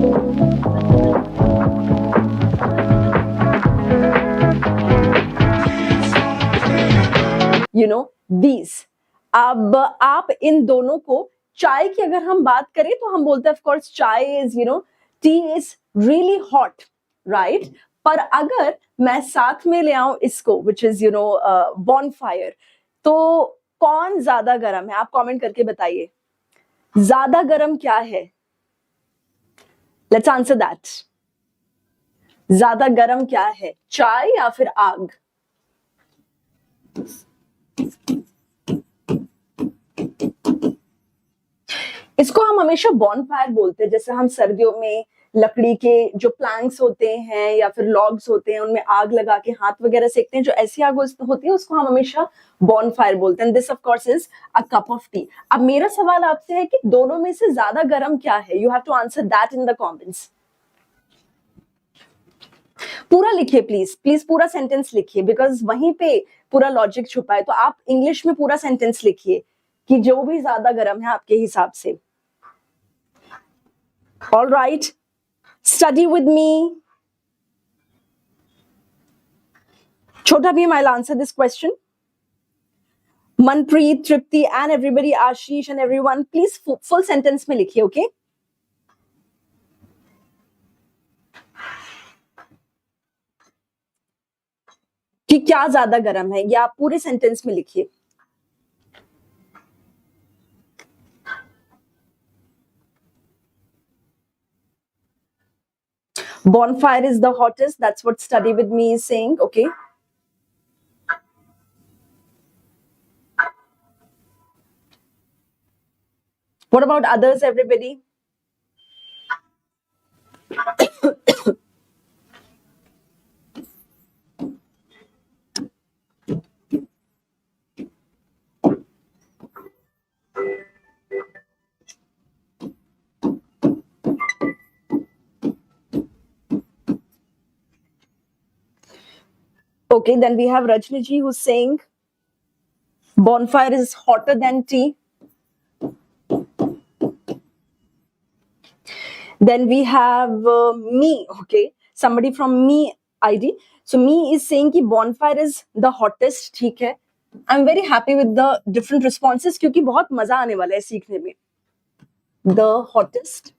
You know, these. अब आप इन दोनों को, चाय की अगर हम बात करें तो हम बोलते हैं ऑफ कोर्स चाय is, T is really hot, right? पर अगर मैं साथ में ले आऊं इसको, विच इज बॉनफायर, तो कौन ज्यादा गर्म है? आप कमेंट करके बताइए, ज्यादा गर्म क्या है? Let's answer that. ज्यादा गर्म क्या है, चाय या फिर आग? इसको हम हमेशा बॉनफायर बोलते हैं। जैसे हम सर्दियों में लकड़ी के जो प्लैंक्स होते हैं या फिर लॉग्स होते हैं, उनमें आग लगा के हाथ वगैरह सेकते हैं, जो ऐसी आग होती है उसको हम हमेशा बॉनफायर बोलते हैं। This of course is a cup of T. अब मेरा सवाल आपसे है कि दोनों में से ज्यादा गर्म क्या है? You have to answer that in the comments. पूरा लिखिए प्लीज, प्लीज पूरा सेंटेंस लिखिए, बिकॉज वहीं पे पूरा लॉजिक छुपा है। तो आप इंग्लिश में पूरा सेंटेंस लिखिए कि जो भी ज्यादा गर्म है आपके हिसाब से। All right, study with me. Chota Bhim, I'll answer this question. Manpreet, Tripti, and everybody, Ashish and everyone, please full sentence में लिखिए, okay? कि क्या ज्यादा गर्म है, या आप पूरे सेंटेंस में लिखिए। Bonfire is the hottest. That's what study with me is saying. Okay. What about others, everybody? Okay, then we have Rajni ji who's saying bonfire is hotter than tea. Then we have me, okay, somebody from me ID. So me is saying कि bonfire is the hottest, ठीक है. I'm very happy with the different responses क्योंकि बहुत मजा आने वाला है सीखने में. The hottest,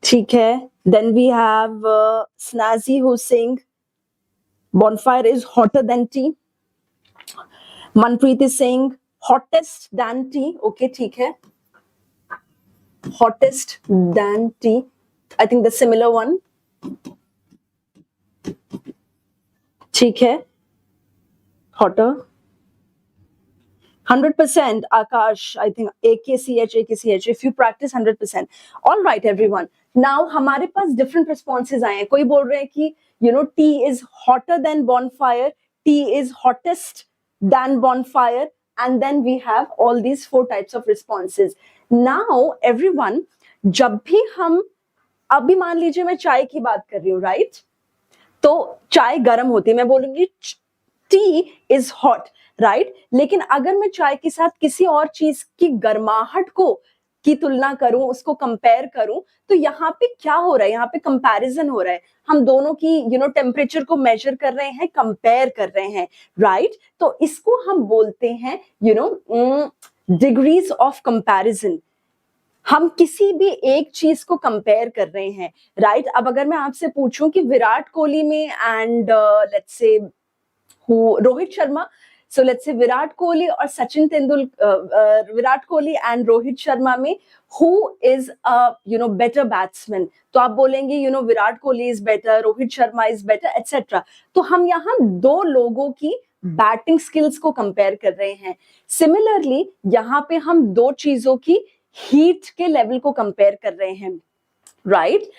ठीक है. Then we have Snazzy who's saying bonfire is hotter than tea. Manpreet is saying hottest than tea. Okay, ठीक है. Hottest than tea. I think the similar one. ठीक है. Hotter. 100%, Akash. I think AKCH. If you practice 100%. All right, everyone. Now हमारे पास different responses आए हैं. कोई बोल रहे हैं कि tea is hotter than bonfire. Tea is hottest than bonfire. And then we have all these 4 types of responses. Now, everyone, जब भी हम, अभी मान लीजिए मैं चाय की बात कर रही हूँ, right? तो चाय गर्म होती है, मैं बोलूंगी टी इज हॉट, राइट? लेकिन अगर मैं चाय के साथ किसी और चीज की गर्माहट को की तुलना करूं, उसको कंपेयर करूं, तो यहाँ पे क्या हो रहा है? यहाँ पे कंपैरिजन हो रहा है। हम दोनों की टेम्परेचर को मेजर कर रहे हैं, कंपेयर कर रहे हैं, राइट? तो इसको हम बोलते हैं डिग्रीज ऑफ कंपैरिजन। हम किसी भी एक चीज को कंपेयर कर रहे हैं, राइट? अब अगर मैं आपसे पूछूं कि विराट कोहली में and let's say Rohit Sharma, so let's say Virat Kohli और सचिन तेंदुलकर, विराट कोहली एंड रोहित शर्मा में who is a better batsman, तो आप बोलेंगे Virat Kohli is better, Rohit Sharma is better, etcetera. तो हम यहाँ 2 लोगों की बैटिंग स्किल्स को कंपेयर कर रहे हैं। सिमिलरली यहाँ पे हम 2 चीजों की हीट के लेवल को कंपेयर कर रहे हैं, राइट?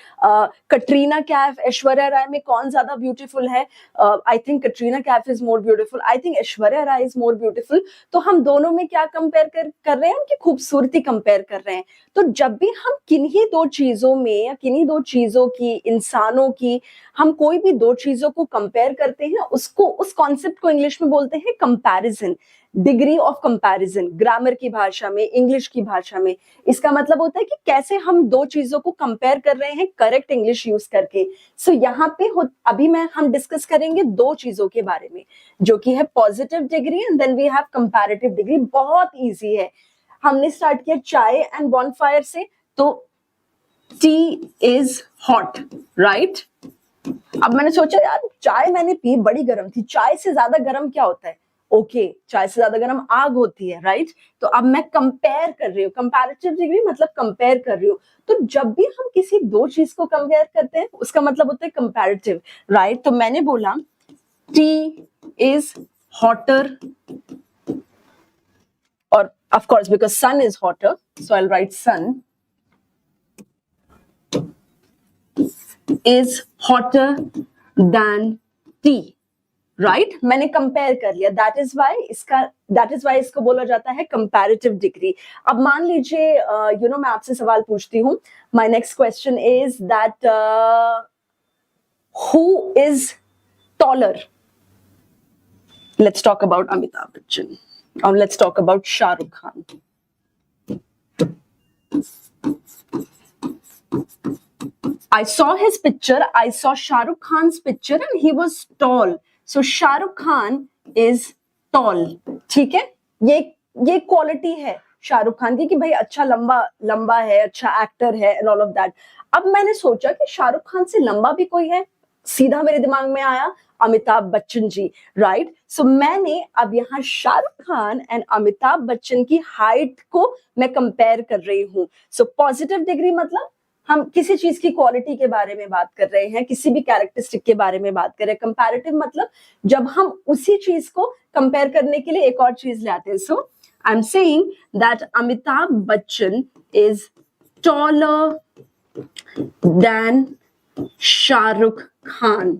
कटरीना कैफ, ऐश्वर्या राय में कौन ज्यादा ब्यूटीफुल है? I think Katrina Kaif is more beautiful, I think Aishwarya Rai is more beautiful. तो हम दोनों में क्या कंपेयर कर रहे हैं? उनकी खूबसूरती कंपेयर कर रहे हैं। तो जब भी हम किन्हीं 2 चीजों में या किन्हीं 2 चीजों की, इंसानों की, हम कोई भी 2 चीजों को कंपेयर करते हैं, उसको, उस कॉन्सेप्ट को इंग्लिश में बोलते हैं comparison, degree of comparison, grammar की भाषा में, इंग्लिश की भाषा में इसका मतलब होता है कि कैसे हम दो चीजों को कंपेयर कर रहे हैं करेक्ट इंग्लिश यूज करके। सो यहाँ पे अभी हम डिस्कस करेंगे दो चीजों के बारे में, जो कि है positive degree and then we have comparative degree. बहुत इजी है। हमने स्टार्ट किया चाय एंड बॉनफायर से, तो टी इज हॉट, राइट। अब मैंने सोचा यार चाय मैंने पी, बड़ी गर्म थी, चाय से ज्यादा गर्म क्या होता है? ओके, चाय से ज्यादा गर्म आग होती है, राइट। तो अब मैं कंपेयर कर रही हूँ, कंपैरेटिव डिग्री मतलब कंपेयर कर रही हूँ। तो जब भी हम किसी दो चीज को कंपेयर करते हैं उसका मतलब होता है कंपैरेटिव, राइट। तो मैंने बोला टी इज हॉटर, और of course because sun is hotter, so I will write sun is hotter than tea, right? मैंने कंपेयर कर लिया, that is why इसको बोला जाता है कंपैरेटिव डिग्री। अब मान लीजिए मैं आपसे सवाल पूछती हूँ, my next question is that who is taller? Let's talk about Amitabh Bachchan, or let's talk about Shah Rukh Khan. I saw his picture, I saw Shah Rukh Khan's picture and he was tall. So Shah Rukh Khan is tall. ठीक है, ये quality है शाहरुख खान की कि भाई अच्छा लंबा है, अच्छा एक्टर है एंड ऑल ऑफ दैट। अब मैंने सोचा कि शाहरुख खान से लंबा भी कोई है, सीधा मेरे दिमाग में आया अमिताभ बच्चन जी, राइट। सो मैंने अब यहाँ शाहरुख खान एंड अमिताभ बच्चन की हाइट को मैं कंपेयर कर रही हूँ। सो पॉजिटिव डिग्री मतलब हम किसी चीज की क्वालिटी के बारे में बात कर रहे हैं, किसी भी कैरेक्टरिस्टिक के बारे में बात कर रहे हैं। कंपैरेटिव मतलब जब हम उसी चीज को कंपेयर करने के लिए एक और चीज लाते हैं। So I am saying that Amitabh Bachchan is taller than Shahrukh Khan,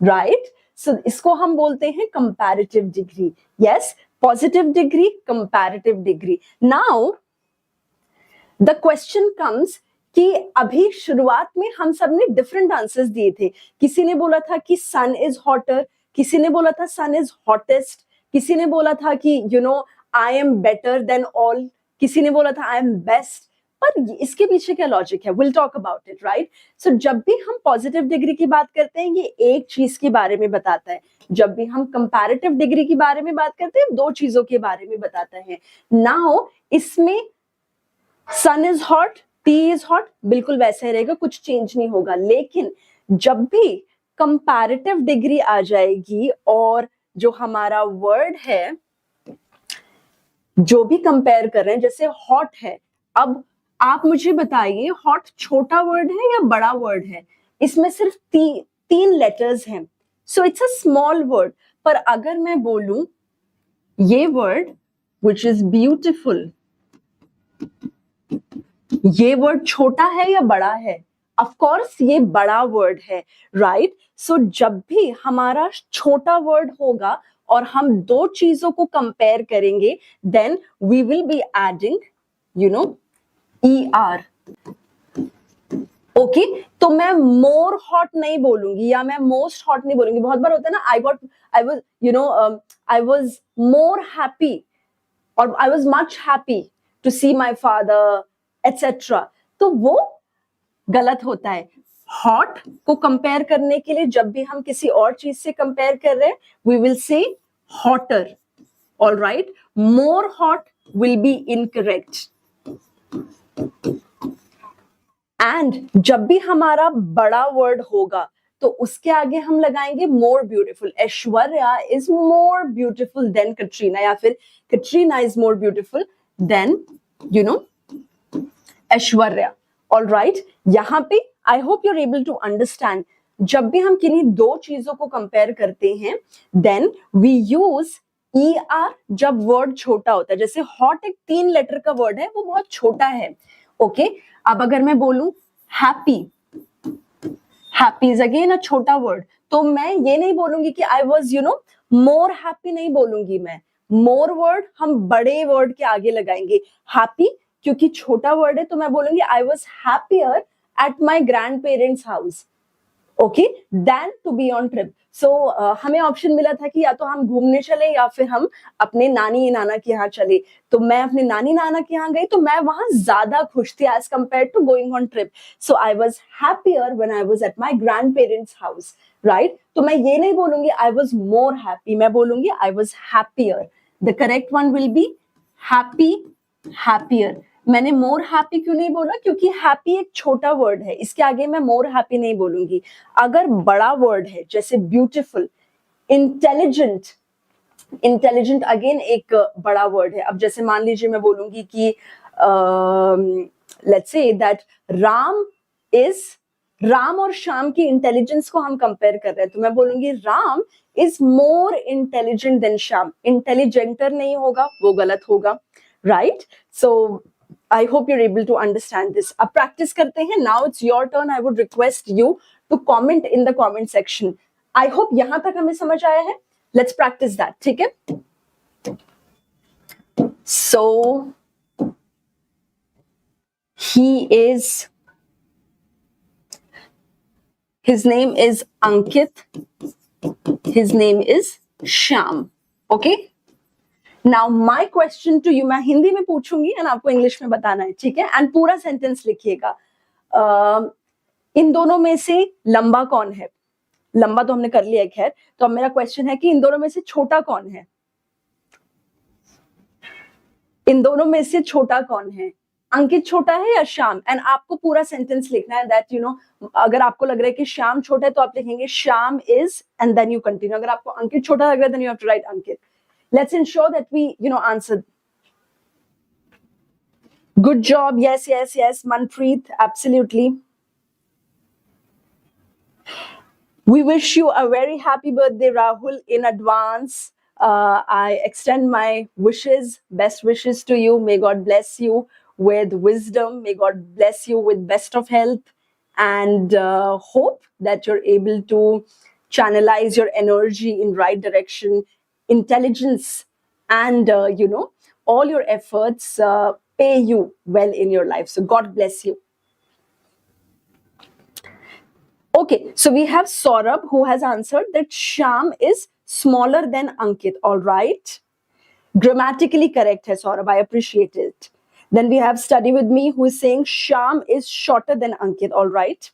right. So इसको हम बोलते हैं comparative degree. Yes, positive degree, comparative degree. Now the question comes कि अभी शुरुआत में हम सब ने डिफरेंट आंसर्स दिए थे। किसी ने बोला था कि सन इज हॉटर, किसी ने बोला था सन इज हॉटेस्ट, किसी ने बोला था कि I am better than all, किसी ने बोला था आई एम बेस्ट। पर इसके पीछे क्या लॉजिक है, will talk about it, right. So जब भी हम पॉजिटिव डिग्री की बात करते हैं ये एक चीज के बारे में बताता है, जब भी हम कंपैरेटिव डिग्री के बारे में बात करते हैं दो चीजों के बारे में बताता है। नाउ इसमें sun is hot, tea is hot बिल्कुल वैसा ही रहेगा, कुछ चेंज नहीं होगा। लेकिन जब भी कंपैरेटिव डिग्री आ जाएगी और जो हमारा वर्ड है जो भी कंपेयर कर रहे हैं, जैसे हॉट है, अब आप मुझे बताइए हॉट छोटा वर्ड है या बड़ा वर्ड है? इसमें सिर्फ तीन लेटर्स हैं, so it's a small word. पर अगर मैं बोलूं ये वर्ड विच इज ब्यूटिफुल, ये वर्ड छोटा है या बड़ा है? ऑफ कोर्स ये बड़ा वर्ड है, राइट। सो जब भी हमारा छोटा वर्ड होगा और हम दो चीजों को कंपेयर करेंगे then we will be adding ER। Okay, तो मैं मोर हॉट नहीं बोलूंगी या मैं मोस्ट हॉट नहीं बोलूंगी। बहुत बार होता है ना, आई वॉज मोर हैप्पी और I was much happy to see my father etcetera, तो वो गलत होता है। हॉट को कंपेयर करने के लिए जब भी हम किसी और चीज से कंपेयर कर रहे हैं we will say hotter, alright. More hot will be incorrect. And जब भी हमारा बड़ा वर्ड होगा तो उसके आगे हम लगाएंगे more beautiful. Aishwarya is more beautiful than Katrina, या फिर Katrina is more beautiful than Aishwarya, alright. यहाँ पे I hope you are able to understand, जब भी हम किन्हीं दो चीजों को कंपेयर करते हैं देन वी यूज ER जब वर्ड छोटा होता है। जैसे हॉट एक 3 लेटर का वर्ड है, वो बहुत छोटा है, ओके। अब अगर मैं बोलूं happy, happy is again a छोटा वर्ड, तो मैं ये नहीं बोलूंगी कि आई वॉज मोर हैप्पी, नहीं बोलूंगी मैं। मोर वर्ड हम बड़े वर्ड के आगे लगाएंगे, हैप्पी क्योंकि छोटा वर्ड है तो मैं बोलूंगी I was happier at my grandparents house, okay, than to be on trip. So हमें ऑप्शन मिला था कि या तो हम घूमने चले या फिर हम अपने नानी नाना के यहाँ चले। तो मैं अपने नानी नाना के यहाँ गई, तो मैं वहां ज्यादा खुश थी as compare to going on trip. So I was happier when I was at my grandparents house, right. तो मैं ये नहीं बोलूंगी आई वॉज मोर हैप्पी, मैं बोलूंगी I was happier. The correct one will be happy, happier. मैंने more happy क्यों नहीं बोला? क्योंकि हैप्पी एक छोटा वर्ड है, इसके आगे मैं मोर हैप्पी नहीं बोलूंगी। अगर बड़ा वर्ड है जैसे ब्यूटीफुल, इंटेलिजेंट, इंटेलिजेंट अगेन एक बड़ा वर्ड है। अब जैसे मान लीजिए मैं बोलूंगी कि लेट्स से दैट राम और श्याम की इंटेलिजेंस को हम कंपेयर कर रहे हैं, तो मैं बोलूंगी Ram is more intelligent than Shyam. Intelligenter नहीं होगा, वो गलत होगा, right. So I hope you're able to understand this. अब practice करते हैं. Now it's your turn. I would request you to comment in the comment section. I hope यहाँ तक हमें समझ आया है. Let's practice that. ठीक है? So his name is Ankit. His name is Shyam. Okay? Now my question to you, मैं हिंदी में पूछूंगी एंड आपको इंग्लिश में बताना है, ठीक है? एंड पूरा सेंटेंस लिखिएगा। इन दोनों में से लंबा कौन है? लंबा तो हमने कर लिया है, खैर। तो अब मेरा क्वेश्चन है कि इन दोनों में से छोटा कौन है? इन दोनों में से छोटा कौन है? अंकित छोटा है या श्याम? एंड आपको पूरा सेंटेंस लिखना है दैट यू नो, अगर आपको लग रहा है कि श्याम छोटा है तो आप लिखेंगे Shyam is and then you continue. अगर आपको अंकित छोटा लग रहा है then you have to write Ankit. Let's ensure that we, answer. Good job. Yes, yes, yes. Manpreet, absolutely. We wish you a very happy birthday, Rahul, in advance. I extend my wishes, best wishes to you. May God bless you with wisdom. May God bless you with best of health, and hope that you're able to channelize your energy in right direction. Intelligence and all your efforts pay you well in your life. So God bless you. Okay, so we have Saurabh who has answered that Shyam is smaller than Ankit. All right, grammatically correct hai Saurabh, I appreciate it. Then we have Study With Me who is saying Shyam is shorter than Ankit. All right.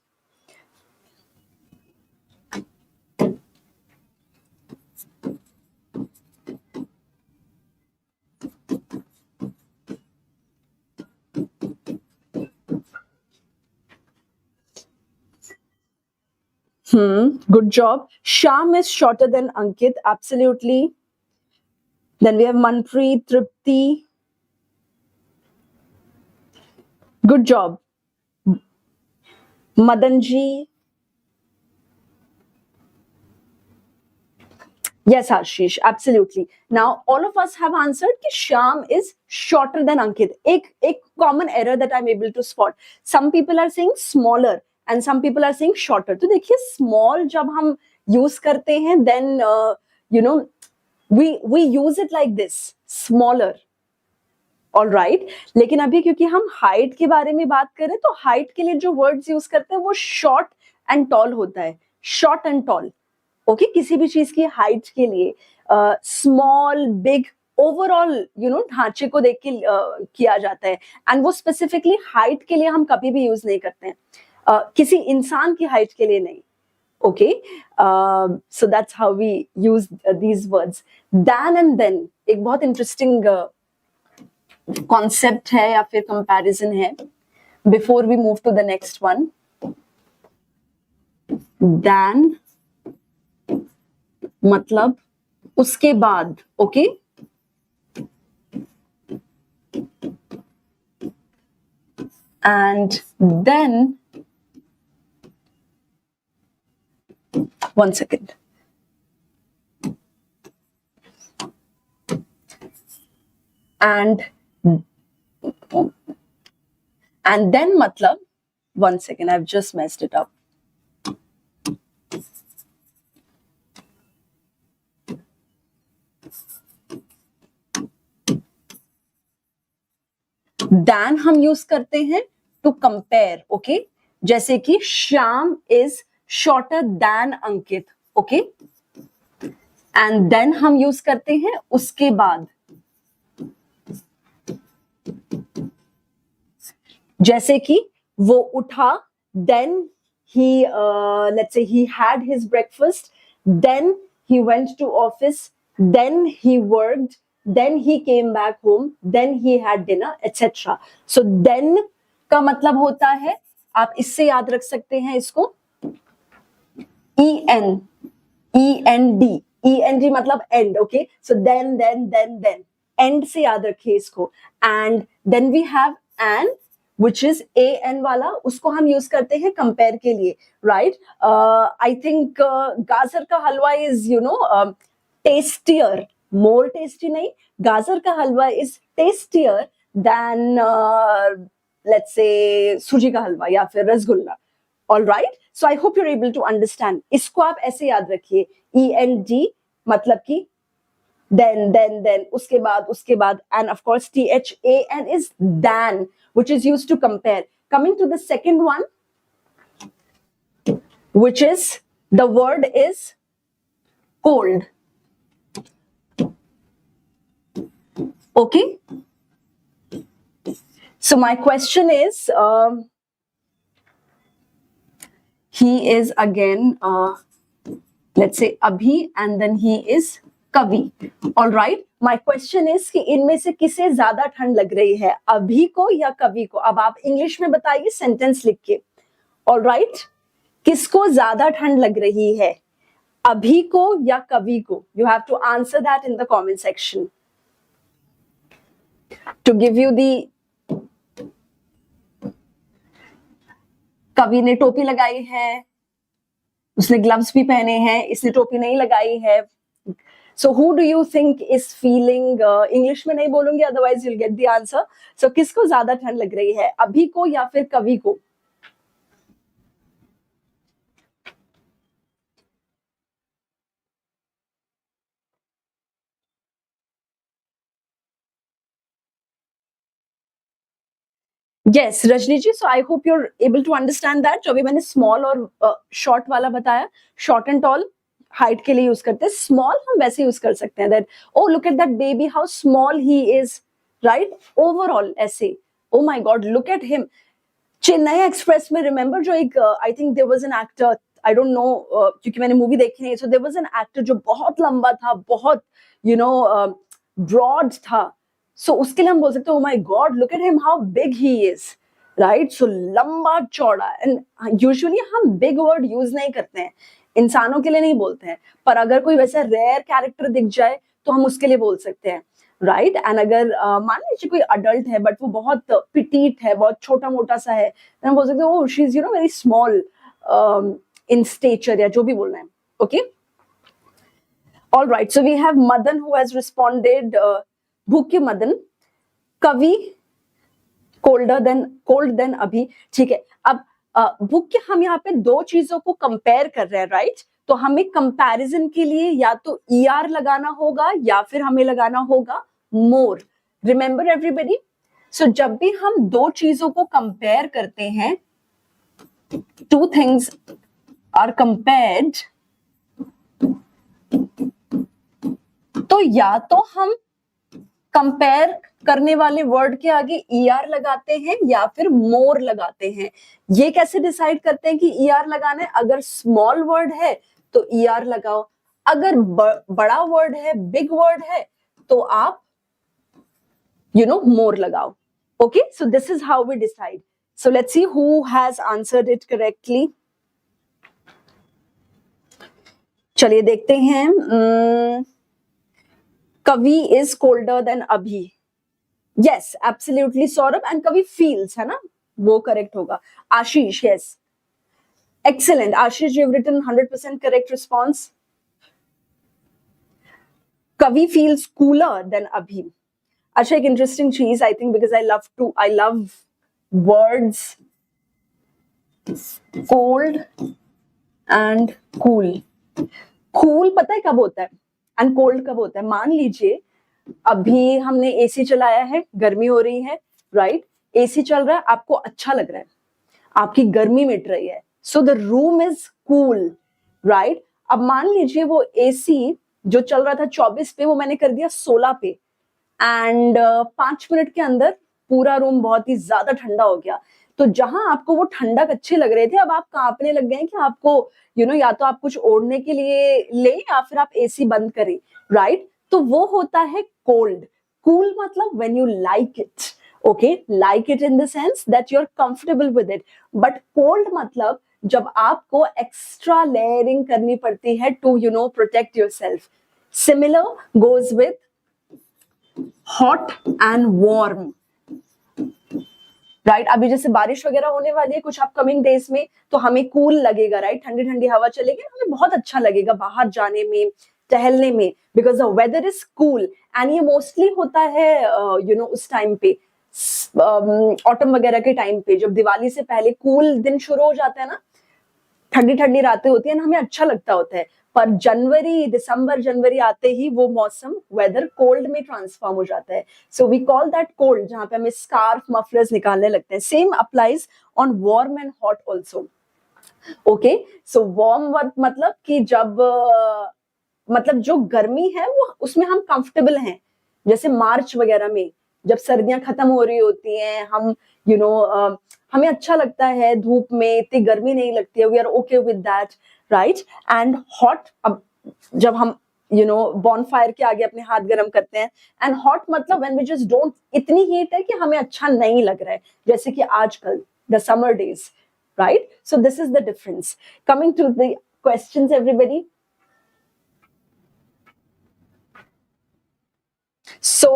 Good job. Shyam is shorter than Ankit. Absolutely. Then we have Manpreet, Tripti. Good job. Madanji. Yes, Ashish, absolutely. Now, all of us have answered कि Shyam is shorter than Ankit. एक common error that I'm able to spot. Some people are saying smaller and some people are saying shorter. तो देखिए, small जब हम use करते हैं, then we use it like this, smaller. All right. लेकिन अभी क्योंकि हम height के बारे में बात करें, तो height के लिए जो words use करते हैं वो short and tall होता है. Short and tall. ओके, किसी भी चीज की हाइट के लिए स्मॉल, बिग, ओवरऑल ढांचे को देख के किया जाता है, एंड वो स्पेसिफिकली हाइट के लिए हम कभी भी यूज नहीं करते हैं, किसी इंसान की हाइट के लिए नहीं। Okay, so that's how we use these words. Than and then एक बहुत इंटरेस्टिंग कॉन्सेप्ट है या फिर कंपैरिजन है before we move to the next one. Than मतलब उसके बाद, ओके, and then, one second, and then मतलब, one second, I have just messed it up. Than हम यूज करते हैं टू कंपेयर, ओके, जैसे कि Shyam is shorter than Ankit, okay, and then हम यूज करते हैं उसके बाद, जैसे कि वो उठा, then he let's say he had his breakfast, then he went to office, then he worked, then he came back home, then he had dinner, etc. So then का मतलब होता है, आप इससे याद रख सकते हैं इसको, END मतलब end, okay, so then end से याद रखिए इसको, and then we have an which is an वाला, उसको हम यूज करते हैं कंपेयर के लिए, right. I think gajar ka halwa is tastier, more tasty नहीं, gajar ka halwa is tastier than let's say suji ka halwa या फिर rasgulla. All right, so I hope you are able to understand. इसको आप ऐसे याद रखिए, END मतलब कि then उसके बाद and of course THAN is than, which is used to compare. Coming to the second one, which is the word is cold, okay. So my question is, he is again let's say Abhi and then he is कवि. All right, my question is कि इनमें से किसे ज्यादा ठंड लग रही है, अभी को या कवि को. अब आप इंग्लिश में बताइए सेंटेंस लिख के. ऑल राइट, किसको ज्यादा ठंड लग रही है, अभी को या कवि को? You have to answer that in the comment section. To give you the, Kavi ने टोपी लगाई है, उसने ग्लव्स भी पहने हैं, इसने टोपी नहीं लगाई है. So who do you think is feeling, English में नहीं बोलूंगी otherwise you'll get the answer. So किसको ज्यादा ठंड लग रही है, अभी को या फिर कवि को? Yes, Rajni ji, so I hope you're able to understand that. जो अभी मैंने small और short वाला बताया, short and tall हाइट के लिए यूज करते हैं, स्मॉल हम वैसे यूज कर सकते हैं, that oh look at that baby how small he is, right. Overall ऐसे, oh my God look at him. Chennai express में रिमेंबर जो एक I think there was an actor, I don't know क्योंकि मैंने मूवी देखी नहीं, so there was an actor जो बहुत लंबा था, बहुत ब्रॉड था. सो उसके लिए हम बोल सकते हैं, oh my God look at him how big he is, right. So लंबा चौड़ा. एंड यूजुअली हम बिग वर्ड यूज नहीं करते हैं, इंसानों के लिए नहीं बोलते हैं, पर अगर कोई वैसा रेयर कैरेक्टर दिख जाए तो हम उसके लिए बोल सकते हैं, राइट. एंड अगर मान लीजिए कोई अडल्ट है बट वो बहुत पिटीट है, बहुत छोटा मोटा सा है, तो हम बोल सकते हैं oh she is very small in stature, या जो भी बोलना है, okay. All right, so we have Madan who has responded, भूखे मदन, कवि कोल्ड देन अभी, ठीक है. अब बुक के हम यहाँ पे दो चीजों को कंपेयर कर रहे हैं, राइट. तो हमें कंपैरिजन के लिए या तो ER लगाना होगा या फिर हमें लगाना होगा मोर. रिमेंबर एवरीबडी, सो जब भी हम दो चीजों को कंपेयर करते हैं, टू थिंग्स आर कंपेयर्ड, तो या तो हम कंपेयर करने वाले वर्ड के आगे ER लगाते हैं या फिर मोर लगाते हैं. ये कैसे डिसाइड करते हैं कि ER लगाना है? अगर स्मॉल वर्ड है तो ER लगाओ, अगर बड़ा वर्ड है, बिग वर्ड है, तो आप मोर लगाओ. Okay, so this is how we decide. So let's see who has answered it correctly. चलिए देखते हैं. Kavi is colder than Abhi. Yes, absolutely Saurabh. And Kavi feels, है ना, वो करेक्ट होगा. Ashish, yes, excellent. Ashish, you have written 100% correct response. Kavi feels cooler than Abhi. अच्छा, एक interesting चीज, I think because I love words, cold and cool. Cool पता है कब होता है एंड कोल्ड कब होता है? मान लीजिए अभी हमने AC चलाया है, गर्मी हो रही है, राइट. AC चल रहा है, आपको अच्छा लग रहा है, आपकी गर्मी मिट रही है, so the room is cool, right? अब मान लीजिए वो एसी जो चल रहा था 24 पे, वो मैंने कर दिया 16 पे, एंड 5 मिनट के अंदर पूरा रूम बहुत ही ज्यादा ठंडा हो गया। तो जहां आपको वो ठंडक अच्छे लग रहे थे, अब आप कांपने लग गए कि आपको या तो आप कुछ ओढ़ने के लिए ले, या फिर आप एसी बंद करें, राइट? तो वो होता है कोल्ड। कूल मतलब when you like it, okay, like it in the sense that you are comfortable with it. But cold मतलब जब आपको एक्स्ट्रा लेयरिंग करनी पड़ती है to protect yourself. Similar goes with hot and warm, right? अभी जैसे बारिश वगैरह होने वाली है कुछ अपकमिंग डेज में, तो हमें कूल लगेगा, राइट? ठंडी ठंडी हवा चलेगी, हमें बहुत अच्छा लगेगा बाहर जाने में, टहलने में, because the weather is cool. And ये मोस्टली होता है उस टाइम पे, ऑटम वगैरह के टाइम पे, जब दिवाली से पहले कूल दिन शुरू हो जाता है ना, ठंडी ठंडी रातें होती है ना, हमें अच्छा लगता होता है। पर जनवरी, दिसंबर, जनवरी आते ही वो मौसम, वेदर कोल्ड में ट्रांसफॉर्म हो जाता है। So we call that cold, जहां पे हमें स्कार्फ, मफलर्स निकालने लगते हैं। Same applies on warm and hot also, okay? So warm मतलब कि जब मतलब जो गर्मी है वो उसमें हम कंफर्टेबल हैं, जैसे मार्च वगैरह में जब सर्दियां खत्म हो रही होती हैं, हम हमें अच्छा लगता है, धूप में इतनी गर्मी नहीं लगती है, we are okay with that, right? And hot, अब जब हम बॉनफायर के आगे अपने हाथ गर्म करते हैं। एंड हॉट मतलब व्हेन वी जस्ट डोंट, इतनी हीट है कि हमें अच्छा नहीं लग रहा है, जैसे कि आजकल the summer days, right? So this is the difference. Coming to the questions everybody. So,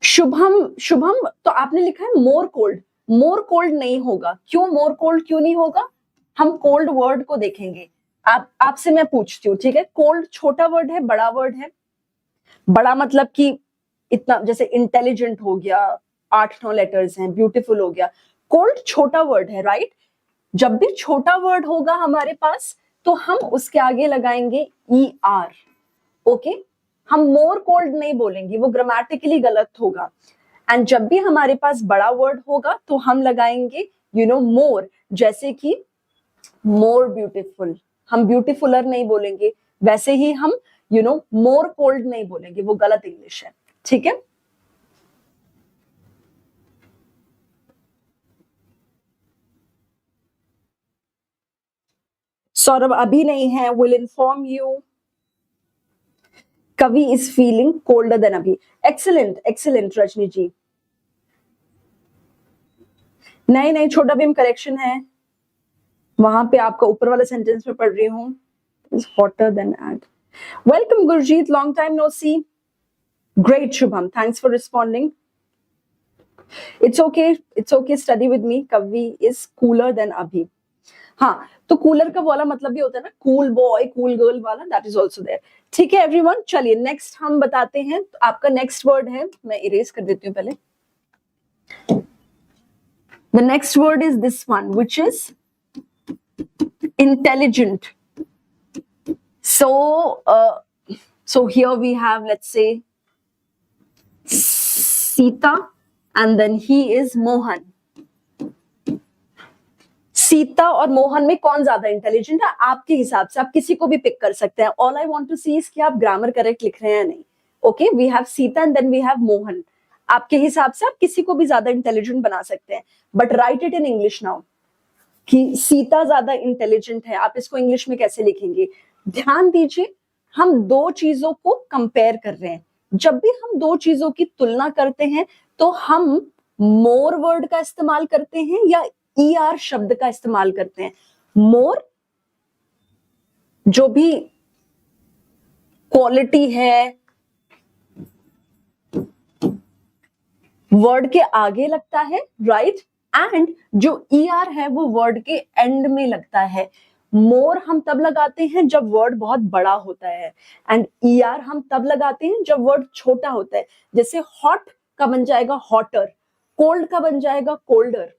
Shubham, Shubham तो आपने लिखा है मोर कोल्ड। मोर कोल्ड नहीं होगा, क्यों मोर कोल्ड क्यों नहीं होगा? हम कोल्ड वर्ड को देखेंगे। आपसे मैं पूछती हूँ, ठीक है? कोल्ड छोटा वर्ड है, बड़ा वर्ड है? बड़ा मतलब कि इतना, जैसे इंटेलिजेंट हो गया, 8-9 लेटर्स हैं, ब्यूटीफुल हो गया। कोल्ड छोटा वर्ड है, राइट? जब भी छोटा वर्ड होगा हमारे पास, तो हम उसके आगे लगाएंगे ER, ओके? हम मोर कोल्ड नहीं बोलेंगे, वो ग्रामेटिकली गलत होगा। एंड जब भी हमारे पास बड़ा वर्ड होगा तो हम लगाएंगे मोर, जैसे कि मोर ब्यूटीफुल। हम ब्यूटीफुलर नहीं बोलेंगे, वैसे ही हम मोर कोल्ड नहीं बोलेंगे, वो गलत इंग्लिश है, ठीक है? सौरभ अभी नहीं है, विल इन्फॉर्म यू। कवि इज फीलिंग कोल्डर देन अभी। एक्सीलेंट, एक्सीलेंट रजनी जी। नहीं नहीं, छोटा भीम करेक्शन है, वहां पे आपका ऊपर वाले सेंटेंस में पढ़ रही हूँ, is hotter than at. Welcome Gurjeet, long time no see. Great Shubham, thanks for responding. It's okay, it's okay, study with me. Kavi is cooler than अभी। हाँ, तो कूलर का वाला मतलब भी होता है ना, कूल बॉय, कूल गर्ल वाला, दैट इज ऑल्सो देयर। ठीक है एवरीवन, चलिए नेक्स्ट हम बताते हैं। तो आपका नेक्स्ट वर्ड है, मैं इरेज कर देती हूँ पहले। The next word is this one, which is intelligent. So here we have, let's say, Sita, and then he is Mohan. Sita और मोहन में कौन ज्यादा इंटेलिजेंट है आपके हिसाब से? आप किसी को भी पिक कर सकते हैं। All I want to see is कि आप ग्रामर करेक्ट लिख रहे हैं या नहीं। Okay, we have Sita and then we have Mohan. आपके हिसाब से आप किसी को भी ज्यादा इंटेलिजेंट बना सकते हैं, but right it in English now कि सीता ज्यादा इंटेलिजेंट है। आप इसको इंग्लिश में कैसे लिखेंगे? ध्यान दीजिए, हम दो चीजों को कंपेयर कर रहे हैं। जब भी हम दो चीजों की तुलना करते हैं तो हम मोर वर्ड का इस्तेमाल करते हैं या ER शब्द का इस्तेमाल करते हैं। मोर जो भी क्वालिटी है वर्ड के आगे लगता है, राइट? एंड जो ER है वो वर्ड के एंड में लगता है। मोर हम तब लगाते हैं जब वर्ड बहुत बड़ा होता है, एंड ER हम तब लगाते हैं जब वर्ड छोटा होता है। जैसे हॉट का बन जाएगा हॉटर, कोल्ड का बन जाएगा कोल्डर।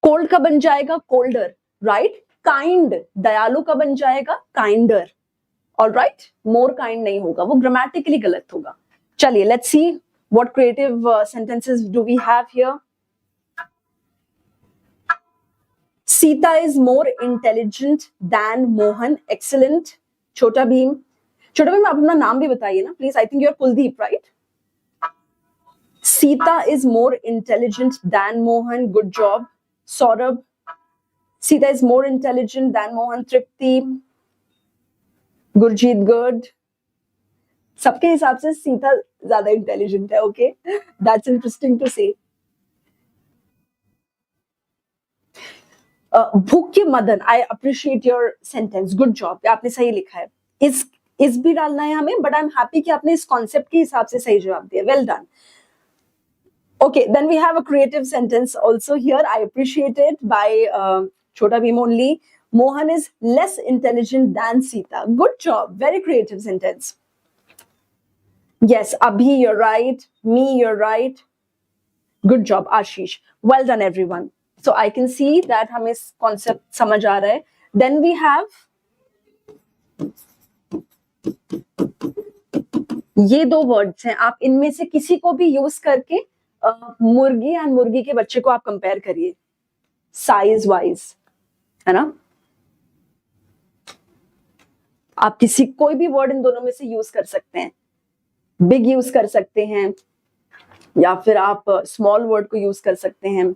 कोल्ड का बन जाएगा कोल्डर, राइट. काइंड, दयालु का बन जाएगा काइंडर. ऑलराइट, मोर काइंड नहीं होगा, वो ग्रामेटिकली गलत होगा. चलिए let's see what creative sentences do we have here. Sita is more intelligent than Mohan. Excellent. Chhota Bheem. छोटा भीम, आप अपना नाम भी बताइए ना please. I think you are Kuldeep, right? Sita is more intelligent than Mohan. Good job. Saurabh. Sita is more intelligent than Mohan. Tripti. Gurjeet, good. सबके हिसाब से सीता ज्यादा इंटेलिजेंट है. Okay, that's interesting to say. भूख्य Madan. I appreciate your sentence. Good job, आपने सही लिखा है. इस भी डालना है हमें, बट आई एम हैप्पी कि आपने इस कॉन्सेप्ट के हिसाब से सही जवाब दिया. Well done. Okay, then we have a creative sentence also here. I appreciate it by Chota Bheem only. Mohan is less intelligent than Sita. Good job. Very creative sentence. Yes, Abhi, you're right. Me, you're right. Good job, Ashish. Well done, everyone. So I can see that हमें इस concept समझ आ रहा है. Then we have ये दो words हैं. आप इनमें से किसी को भी use करके मुर्गी एंड मुर्गी के बच्चे को आप कंपेयर करिए साइज वाइज, है ना. आप किसी कोई भी वर्ड इन दोनों में से यूज कर सकते हैं. बिग यूज कर सकते हैं या फिर आप स्मॉल वर्ड को यूज कर सकते हैं.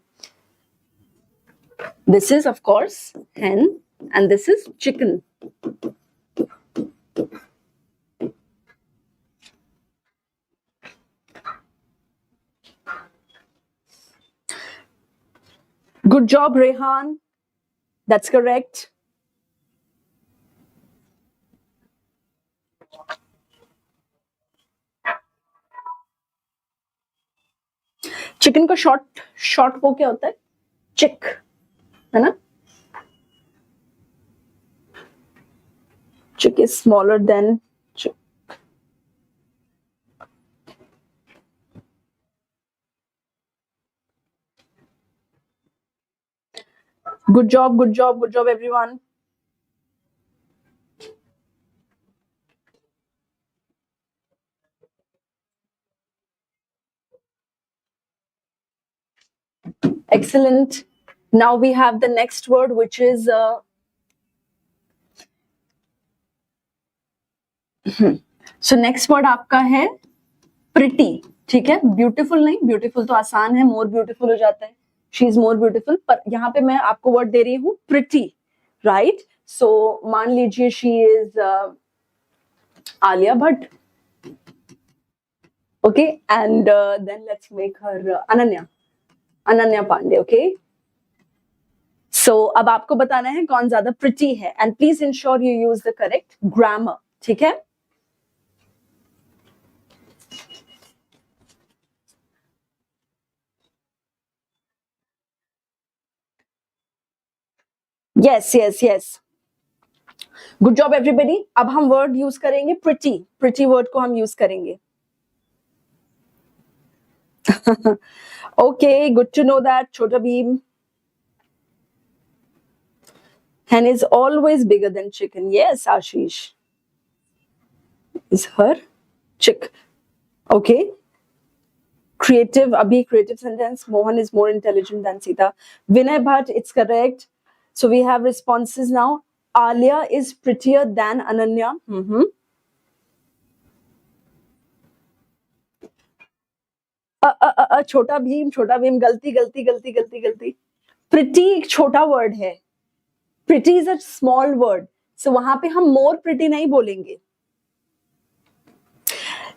This is of course hen and this is chicken. Good job, Rehan. That's correct. Chicken का शॉर्ट वो क्या होता है? चिक, है ना? चिक is smaller than chick. Good job, good job, good job, everyone. Excellent. Now we have the next word, which is so next word आपका है pretty. ठीक है, ब्यूटीफुल नहीं, ब्यूटीफुल तो आसान है, मोर ब्यूटीफुल हो जाता है. शी इज मोर ब्यूटीफुल, पर यहाँ पे मैं आपको वर्ड दे रही हूँ प्रिटी, राइट. सो मान लीजिए she is Alia Bhatt. Okay, and then let's make her Ananya Panday. Okay, so अब आपको बताना है कौन ज्यादा प्रिटी है, and please ensure you use the correct grammar. ठीक है. Yes yes yes, good job everybody. अब हम वर्ड यूज करेंगे प्रिटी. प्रिटी वर्ड को हम यूज करेंगे. Okay, good to know that. Chhota Bheem. Hen is always bigger than chicken. Yes, Ashish. Is her chick. Okay. Creative, Abhi, creative sentence. Mohan is more intelligent than Sita. Vinay Bhatt, it's correct. So we have responses now. Alia is prettier than Ananya. छोटा भीम, गलती. Pretty एक छोटा word है. Pretty is a small word. So वहां पे हम more pretty नहीं बोलेंगे.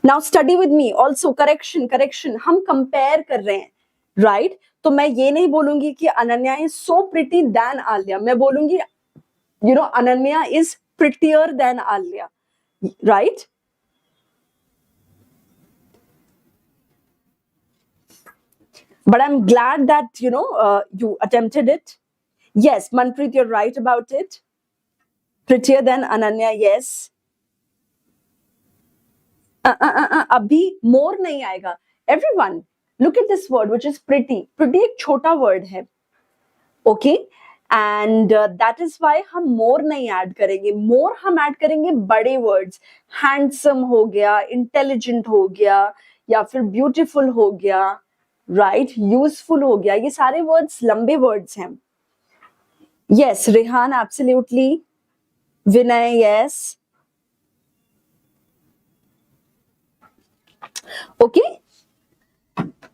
Now study with me. Also correction. हम compare कर रहे हैं, right? तो मैं ये नहीं बोलूंगी कि Ananya is so pretty than Alia. मैं बोलूंगी, you know, Ananya is prettier than Alia, right? But I'm glad that, you know, you attempted it. Yes, Manpreet, you're right about it. Prettier than Ananya, yes. अभी more नहीं आएगा. Everyone, look at this word, which is pretty. Pretty एक छोटा word है. Okay, and that is why हम more नहीं add करेंगे. मोर हम ऐड करेंगे बड़े वर्ड्स. हैंडसम हो गया, इंटेलिजेंट हो गया, या फिर ब्यूटीफुल हो गया, राइट, यूजफुल हो गया. ये सारे वर्ड्स लंबे वर्ड्स हैं. Yes Rehan, absolutely. Vinay, yes. Okay,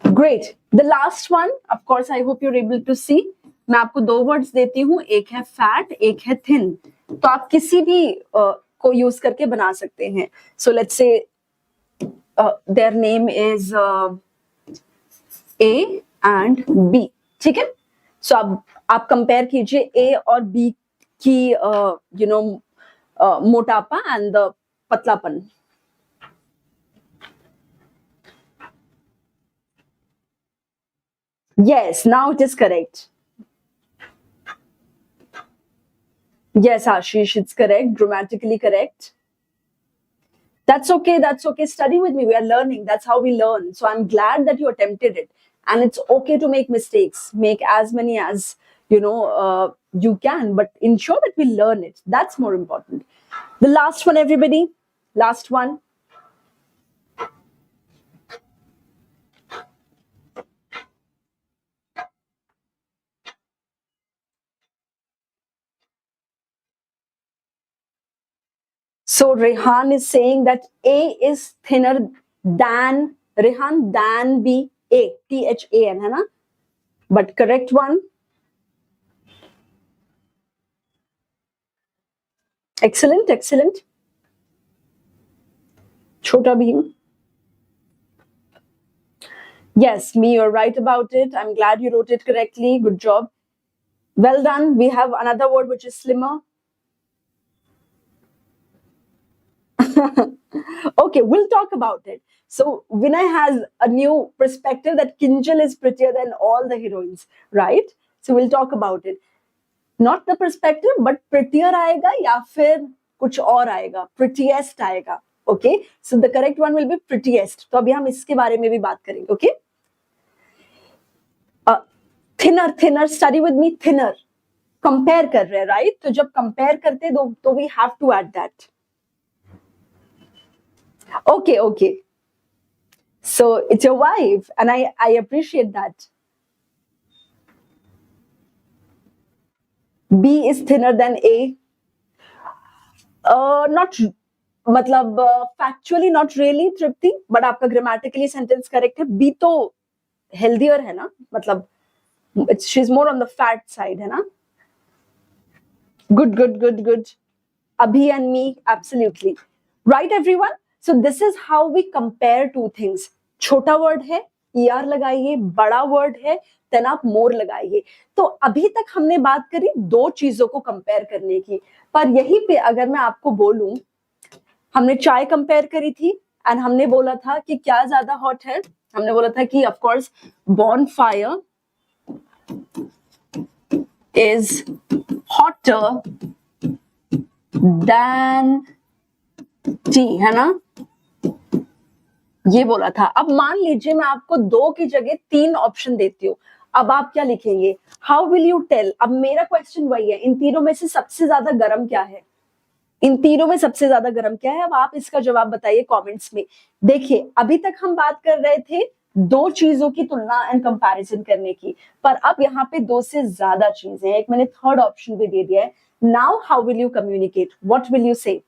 great. The last one, of course I hope you are able to see. मैं आपको दो वर्ड्स देती हूँ, एक है फैट, एक है थिन. तो आप किसी भी को यूज करके बना सकते हैं. So let's say their name is A and B. ठीक है. सो अब आप कंपेयर कीजिए ए और बी की you know motapa and the patlapan. Yes, now it is correct. Yes, Ashish, it's correct, grammatically correct. That's okay, that's okay. Study with me, we are learning. That's how we learn. So I'm glad that you attempted it. And it's okay to make mistakes. Make as many as, you can, but ensure that we learn it. That's more important. The last one, everybody. Last one. So Rehan is saying that A is thinner than Rehan than B. A, THAN, है ना? But correct one. Excellent, excellent. Chota Bheem. Yes, me, you're right about it. I'm glad you wrote it correctly. Good job. Well done. We have another word which is slimmer. Okay, we'll talk about it. So Vinay has a new perspective that Kinjal is prettier than all the heroines, right? So we'll talk about it. Not the perspective, but prettier आएगा या फिर कुछ और आएगा, prettiest आएगा. Okay, so the correct one will be prettiest. तो अभी हम इसके बारे में भी बात करेंगे. Okay. Thinner, thinner. Study with me. Thinner. Compare कर रहे हैं, right? तो जब compare करते हैं तो we have to add that. Okay, okay. So it's your wife, and I appreciate that. B is thinner than A. Not मतलब factually not really Tripti, but आपका grammatically sentence correct है. B तो healthier है ना, मतलब she's more on the fat side है ना. Good, good, good, good. Abhi and me, absolutely. Right, everyone? So this is how we compare two things. छोटा word है, ER लगाइए, बड़ा word है, then आप more लगाइए. तो अभी तक हमने बात करी दो चीजों को compare करने की. पर यहीं पे अगर मैं आपको बोलूं, हमने चाय compare करी थी, and हमने बोला था कि क्या ज्यादा hot है. हमने बोला था कि of course bonfire is hotter than tea, है ना. ये बोला था. अब मान लीजिए मैं आपको दो की जगह तीन ऑप्शन देती हूँ. अब आप क्या लिखेंगे? How will you tell? अब मेरा क्वेश्चन वही है, इन तीनों में से सबसे ज्यादा गर्म क्या है? इन तीनों में सबसे ज्यादा गर्म क्या है? अब आप इसका जवाब बताइए कमेंट्स में. देखिए अभी तक हम बात कर रहे थे दो चीजों की तुलना एंड कंपैरिजन करने की, पर अब यहाँ पे दो से ज्यादा चीजें हैं. एक मैंने थर्ड ऑप्शन भी दे दिया है. Now how will you communicate? What will you से?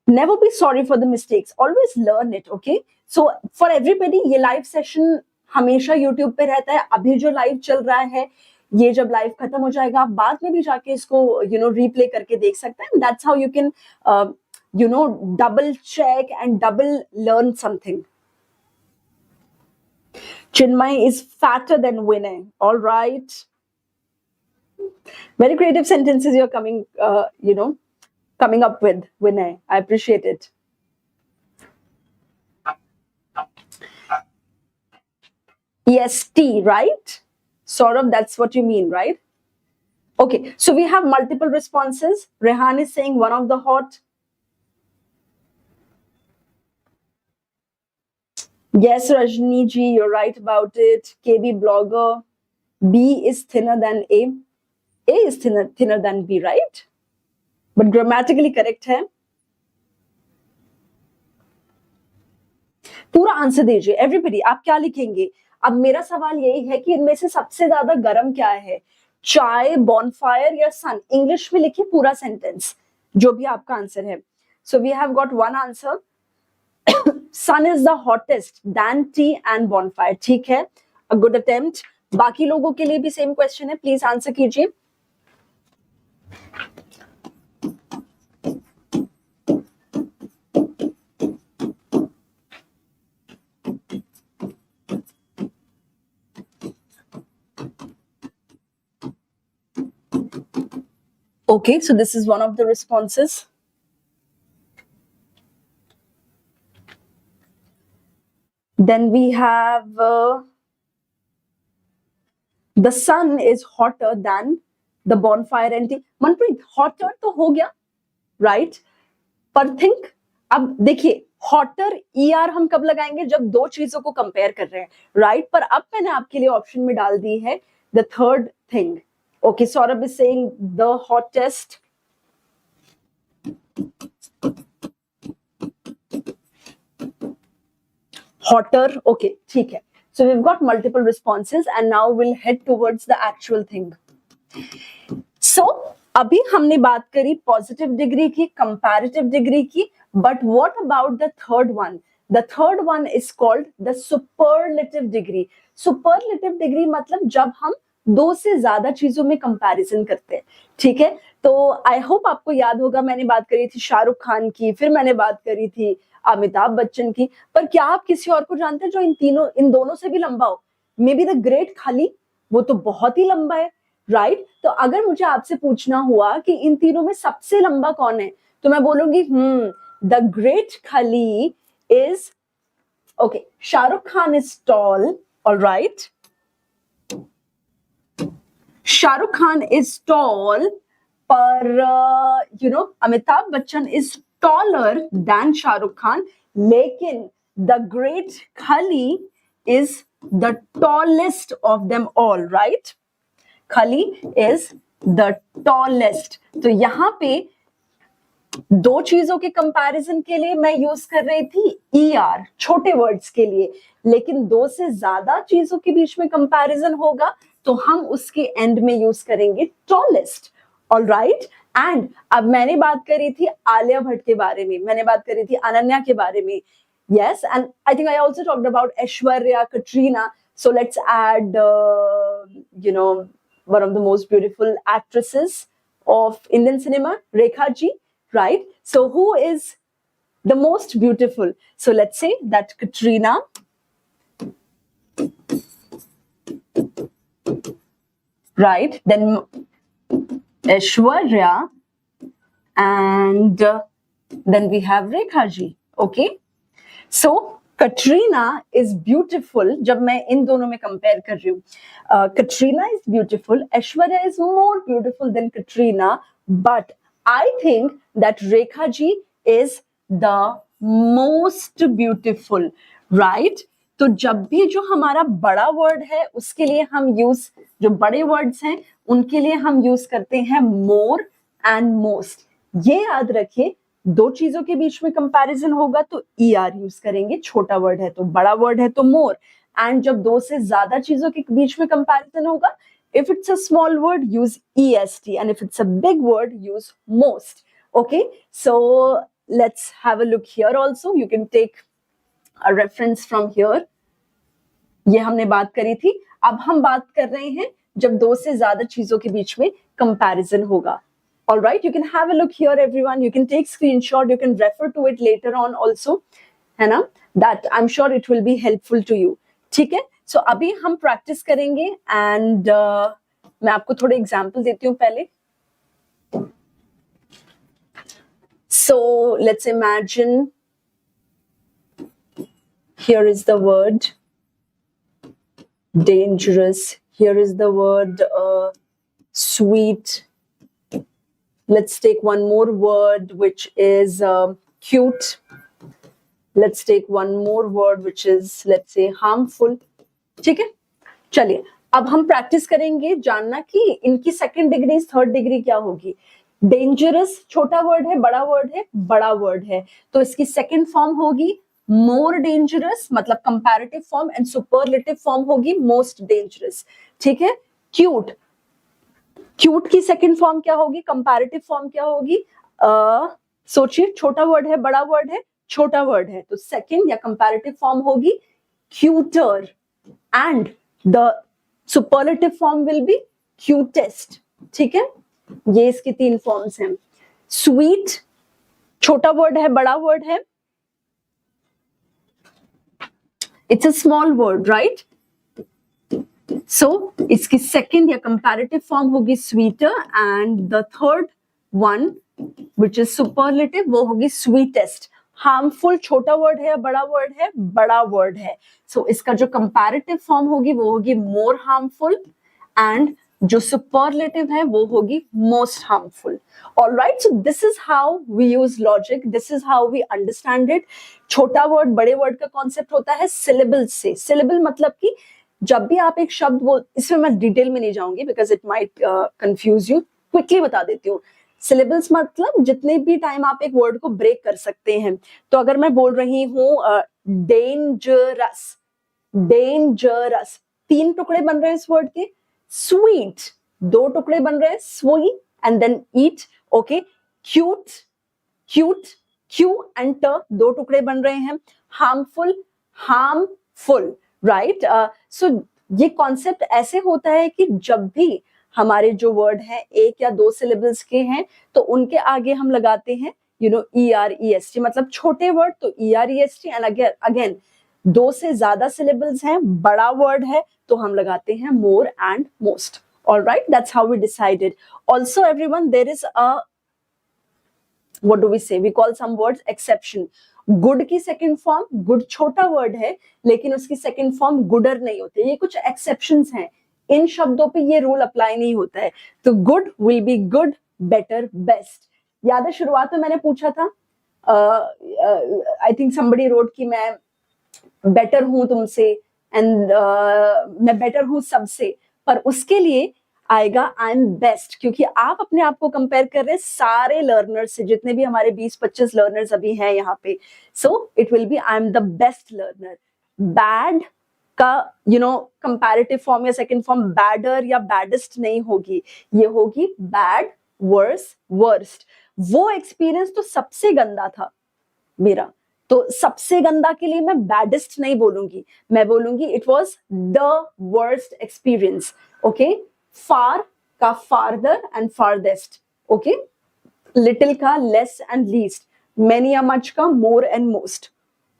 Never be sorry for the mistakes. Always learn it. Okay. So for everybody, ये live session हमेशा YouTube पे रहता है. अभी जो live चल रहा है, ये जब live खत्म हो जाएगा, आप बाद में भी जाके इसको replay करके देख सकते हैं. That's how you can double check and double learn something. Chinmay is fatter than Vinay. All right. Very creative sentences you're coming up with, Vinay. I appreciate it. EST, right? Saurabh, that's what you mean, right? Okay, so we have multiple responses. Rehan is saying one of the hot. Yes, Rajni ji, you're right about it. KB blogger, B is thinner than A. A is thinner than B, right? But grammatically correct है. पूरा answer दीजिए everybody. आप क्या लिखेंगे? अब मेरा सवाल यही है कि इनमें से सबसे ज्यादा गर्म क्या है, चाय, बॉनफायर या सन? इंग्लिश में लिखिए पूरा सेंटेंस, जो भी आपका आंसर है. So we have got one answer. Sun is the hottest than tea and bonfire. ठीक है, अ गुड अटेम्प्ट. बाकी लोगों के लिए भी सेम क्वेश्चन है, प्लीज आंसर कीजिए. Okay, so this is one of the responses. Then we have the sun is hotter than the bonfire and tea. Manpreet, hotter तो हो गया, right? पर think, अब देखिए हॉटर ER हम कब लगाएंगे? जब दो चीजों को कंपेयर कर रहे हैं, राइट? पर अब मैंने आपके लिए ऑप्शन में डाल दी है the third thing. Okay, Saurabh is saying the hottest. Hotter, okay, ठीक है. So we've got multiple responses and now we'll head towards the actual thing. So अभी हमने बात करी पॉजिटिव डिग्री की, कंपैरेटिव डिग्री की, but what about the third one? The third one is called the superlative degree. Superlative degree मतलब जब हम दो से ज्यादा चीजों में कंपैरिजन करते हैं. ठीक है, तो आई होप आपको याद होगा मैंने बात करी थी शाहरुख खान की, फिर मैंने बात करी थी अमिताभ बच्चन की. पर क्या आप किसी और को जानते हैं जो इन दोनों से भी लंबा हो? मे बी द ग्रेट खली, वो तो बहुत ही लंबा है, राइट? तो अगर मुझे आपसे पूछना हुआ कि इन तीनों में सबसे लंबा कौन है, तो मैं बोलूंगी the great Khali is, okay, Shahrukh Khan is tall, alright. Shahrukh Khan is tall, पर Amitabh Bachchan is taller than Shahrukh Khan, लेकिन the great Khali is the tallest of them all, right? Khali is the tallest. तो यहाँ पे दो चीजों के कंपैरिजन के लिए मैं यूज कर रही थी ER, छोटे वर्ड्स के लिए, लेकिन दो से ज्यादा चीजों के बीच में कंपैरिजन होगा तो हम उसके एंड में यूज करेंगे tallest, ऑलराइट. एंड अब मैंने बात करी थी आलिया भट्ट के बारे में, मैंने बात करी थी अनन्या के बारे में. Yes, and I think I also talked about Aishwarya, Katrina. So let's add, one of the most beautiful actresses of Indian cinema, Rekha ji, right? So who is the most beautiful? So let's say that Katrina, right? Then Aishwarya, and then we have Rekha ji. Okay, so Katrina is beautiful. जब मैं इन दोनों में compare कर रही हूँ, Katrina is beautiful, Aishwarya is more beautiful than Katrina, but I think that Rekha ji is the most beautiful, right? तो जब भी जो हमारा बड़ा वर्ड है उसके लिए हम यूज, जो बड़े वर्ड्स हैं उनके लिए हम यूज करते हैं मोर एंड मोस्ट. ये याद रखिए, दो चीजों के बीच में कंपैरिजन होगा तो ER यूज करेंगे, छोटा वर्ड है तो, बड़ा वर्ड है तो मोर. एंड जब दो से ज्यादा चीजों के बीच में कंपैरिजन होगा, if it's a small word use EST, and if it's a big word use most. Okay, so let's have a look here also. You can take a reference from here. ये हमने बात करी थी. अब हम बात कर रहे हैं जब दो से ज्यादा चीजों के बीच में कंपैरिजन होगा. All right, you can have a look here, everyone. You can take screenshot. You can refer to it later on also, है ना? That I'm sure it will be helpful to you. ठीक है? So अभी हम practice करेंगे and मैं आपको थोड़े example देती हूँ पहले. So let's imagine here is the word dangerous. Here is the word sweet. Let's take one more word which is cute. let's take one more word which is let's say harmful. ठीक है, चलिए अब हम practice करेंगे जानना कि इनकी second degree third degree क्या होगी. डेंजरस छोटा वर्ड है, बड़ा वर्ड है, बड़ा वर्ड है, तो इसकी सेकंड फॉर्म होगी मोर डेंजरस, मतलब comparative form, and superlative form होगी मोस्ट डेंजरस. ठीक है. क्यूट, क्यूट की सेकंड फॉर्म क्या होगी, कंपैरेटिव फॉर्म क्या होगी? सोचिए, छोटा वर्ड है, बड़ा वर्ड है, छोटा वर्ड है, तो सेकंड या कंपैरेटिव फॉर्म होगी cuter, and the superlative form will be cutest. ठीक है, ये इसकी तीन फॉर्म्स हैं. स्वीट छोटा वर्ड है, बड़ा वर्ड है, it's a small word, right? So इसकी सेकंड या कंपैरेटिव फॉर्म होगी sweeter, and the third one which is superlative वो होगी स्वीटेस्ट. हार्मफुल छोटा वर्ड है या बड़ा वर्ड है? बड़ा वर्ड है. सो इसका जो कंपैरेटिव फॉर्म होगी वो होगी मोर हार्मफुल, एंड जो सुपरलेटिव है वो होगी most harmful. Alright, so this is how we use logic, this is how we understand it. छोटा वर्ड बड़े वर्ड का कॉन्सेप्ट होता है सिलेबल से. सिलेबल मतलब कि जब भी आप एक शब्द बोल, इसमें मैं डिटेल में नहीं जाऊंगी because it might confuse you, quickly बता देती हूँ. सिलेबल्स मतलब जितने भी टाइम आप एक वर्ड को ब्रेक कर सकते हैं. तो अगर मैं बोल रही हूँ डेंजरस, डेंजरस, तीन टुकड़े बन रहे हैं इस वर्ड के. स्वीट दो टुकड़े बन रहे हैं, swee and then eat. Okay. Cute, cute, cue and t दो टुकड़े बन रहे हैं. Harmful, harmful, right? सो ये कॉन्सेप्ट ऐसे होता है कि जब भी हमारे जो वर्ड हैं एक या दो सिलेबल्स के हैं तो उनके आगे हम लगाते हैं EREST, मतलब छोटे वर्ड तो EREST, एंड अगेन दो से ज्यादा सिलेबल्स हैं, बड़ा वर्ड है, तो हम लगाते हैं more and most. Alright, that's how we decided. Also everyone, there is a what do we say, we call some words exception. Good की सेकंड फॉर्म, गुड छोटा वर्ड है लेकिन उसकी सेकंड फॉर्म गुडर नहीं होती. ये कुछ एक्सेप्शंस हैं, इन शब्दों पे ये रूल अप्लाई नहीं होता है. तो good will be good, better, best. याद है शुरुआत में मैंने पूछा था, आई थिंक समबडी रोट कि मैं बेटर हूं तुमसे, एंड मैं बेटर हूं सबसे, पर उसके लिए आएगा आई एम बेस्ट, क्योंकि आप अपने आप को कंपेयर कर रहे हैं सारे लर्नर्स से, जितने भी हमारे 20-25 लर्नर्स अभी हैं यहाँ पे. So it will be I am the best learner. Bad का कंपैरेटिव फॉर्म या सेकंड फॉर्म बैडर या बैडेस्ट नहीं होगी, ये होगी बैड, वर्स, वर्स्ट. वो एक्सपीरियंस तो सबसे गंदा था मेरा, तो सबसे गंदा के लिए मैं बैडेस्ट नहीं बोलूंगी, मैं बोलूंगी it was the worst experience. Okay. Far का farther and farthest. Okay. Little का लेस एंड लीस्ट. मेनी या मच का more and most.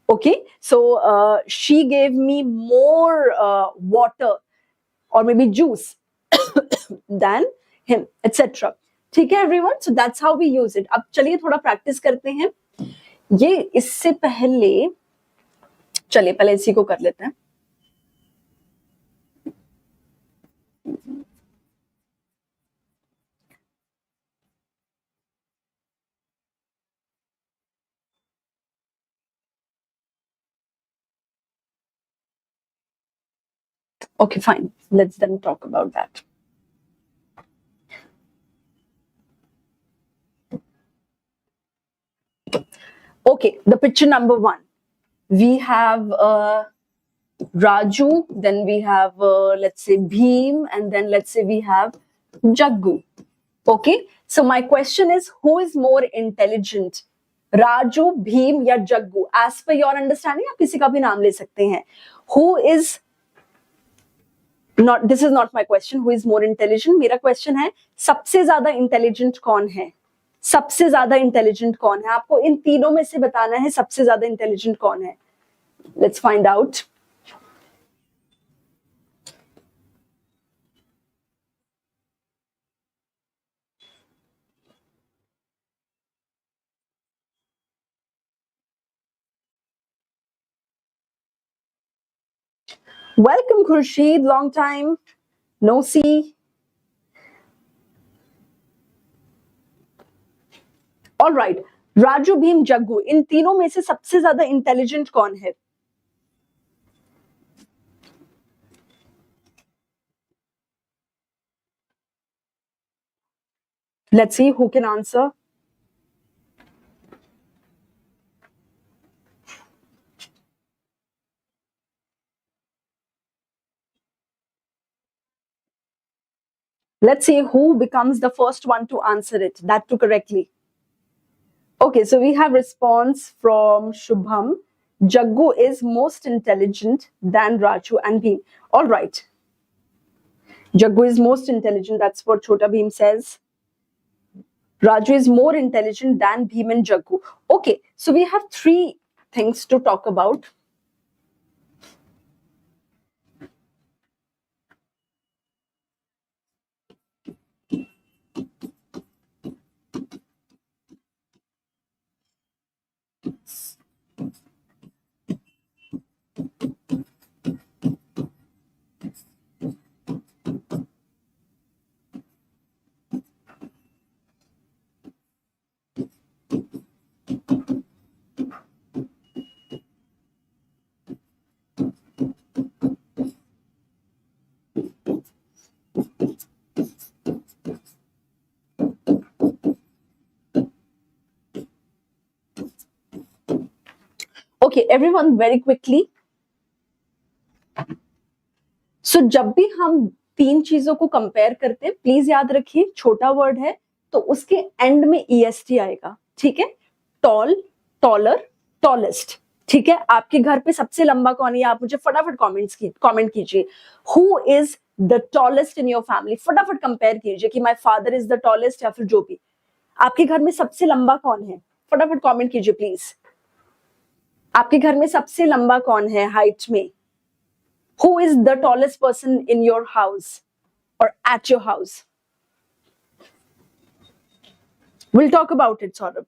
Okay. So she gave me more water और maybe juice than him, etcetera. ठीक है everyone, so that's how we use it. अब चलिए थोड़ा practice करते हैं. ये इससे पहले, चलिए पहले इसी को कर लेते हैं. Okay, fine. Let's then talk about that. Okay, the picture number one. We have Raju, then we have let's say Bheem, and then let's say we have Jaggu. Okay, so my question is, who is more intelligent? Raju, Bheem या Jaggu? As per your understanding, आप किसी का भी नाम ले सकते हैं. Who is not, this is not my question, who is more intelligent. मेरा question है सबसे ज्यादा intelligent कौन है? सबसे ज्यादा इंटेलिजेंट कौन है? आपको इन तीनों में से बताना है सबसे ज्यादा इंटेलिजेंट कौन है. Let's find out. Welcome Khurshid, long time no see. All right, Raju, Bheem, Jaggu, इन तीनों में से सबसे ज्यादा इंटेलिजेंट कौन है? Let's see who can answer. Let's see who becomes the first one to answer it, that too correctly. Okay, so we have response from Shubham. Jaggu is most intelligent than Raju and Bhim. All right. Jaggu is most intelligent. That's what Chota Bhim says. Raju is more intelligent than Bhim and Jaggu. Okay, so we have three things to talk about. Okay, everyone, very quickly. So, जब भी हम तीन चीजों को compare करते हैं, please याद रखिए छोटा वर्ड है तो उसके एंड में EST आएगा, ठीक है? टॉल, टॉलर, टॉलेस्ट, ठीक है? आपके घर पे सबसे लंबा कौन है? आप मुझे फटाफट कमेंट कीजिए. Who is the tallest in your family? फटाफट कंपेयर कीजिए कि my father is the tallest या फिर जो भी. आपके घर में सबसे लंबा कौन है? फटाफट कमेंट कीजिए प्लीज. आपके घर में सबसे लंबा कौन है हाइट में? Who is the tallest person in your house or at your house? We'll talk about it, Saurabh.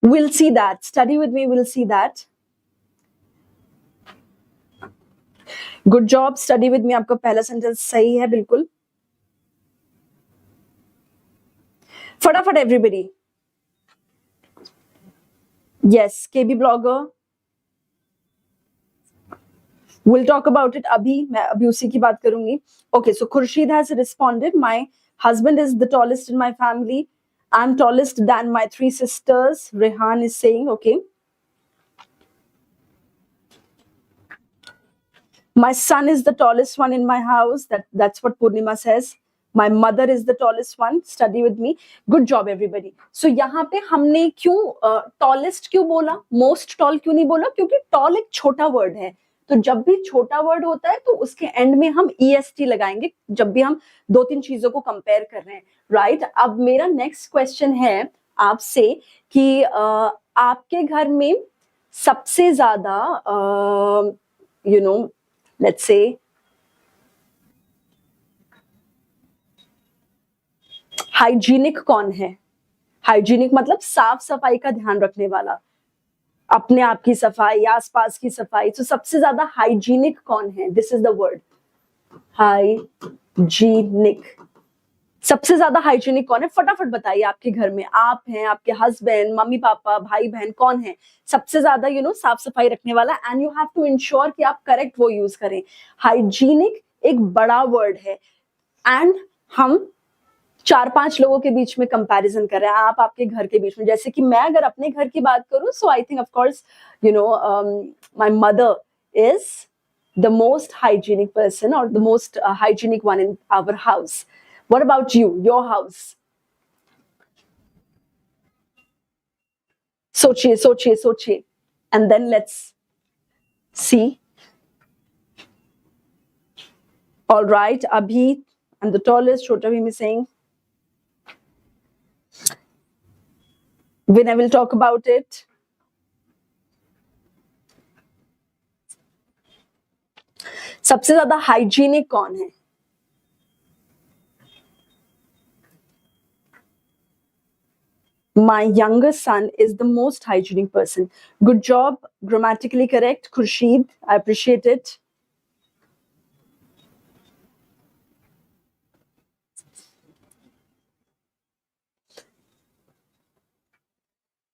We'll see that. Study with me, we'll see that. Good job. Study with me. आपका पहला sentence सही है बिल्कुल. फटाफट everybody. Yes, KB blogger. We'll talk about it. मैं अभी उसी की बात करूंगी. Okay, so Khurshid has responded. My husband is the tallest in my family. I'm tallest than my three sisters. Rehan is saying, okay. My son is the tallest one in my house. That's what Purnima says. My mother is the tallest one. Study with me. Good job, everybody. So यहाँ पे हमने क्यों tallest क्यों बोला? Most tall क्यों नहीं बोला? क्योंकि tall एक छोटा word है. तो जब भी छोटा वर्ड होता है तो उसके एंड में हम EST लगाएंगे जब भी हम दो तीन चीजों को कंपेयर कर रहे हैं, राइट? अब मेरा नेक्स्ट क्वेश्चन है आपसे कि आपके घर में सबसे ज्यादा let's say हाइजीनिक कौन है? हाइजीनिक मतलब साफ सफाई का ध्यान रखने वाला, अपने आप की सफाई, आसपास की सफाई. तो सबसे ज्यादा हाइजीनिक कौन है? This is the word, hygienic. सबसे ज्यादा हाइजीनिक कौन है? फटाफट बताइए. आपके घर में आप हैं, आपके हस्बैंड, मम्मी पापा, भाई बहन, कौन है सबसे ज्यादा साफ सफाई रखने वाला? And you have to ensure कि आप करेक्ट वो यूज करें. हाइजीनिक एक बड़ा वर्ड है एंड हम 4-5 लोगों के बीच में कंपैरिजन कर रहे हैं, आप आपके घर के बीच में. जैसे कि मैं अगर अपने घर की बात करूं, so I think of course my mother is the most hygienic person और the most hygienic one in our house. What about you, your house? सोचिए. And then let's see. All right, Abhi, I'm the tallest. Chota Bhim is saying. When I will talk about it. सबसे ज्यादा hygienic कौन है? My younger son is the most hygienic person. Good job. Grammatically correct, Khurshid. I appreciate it.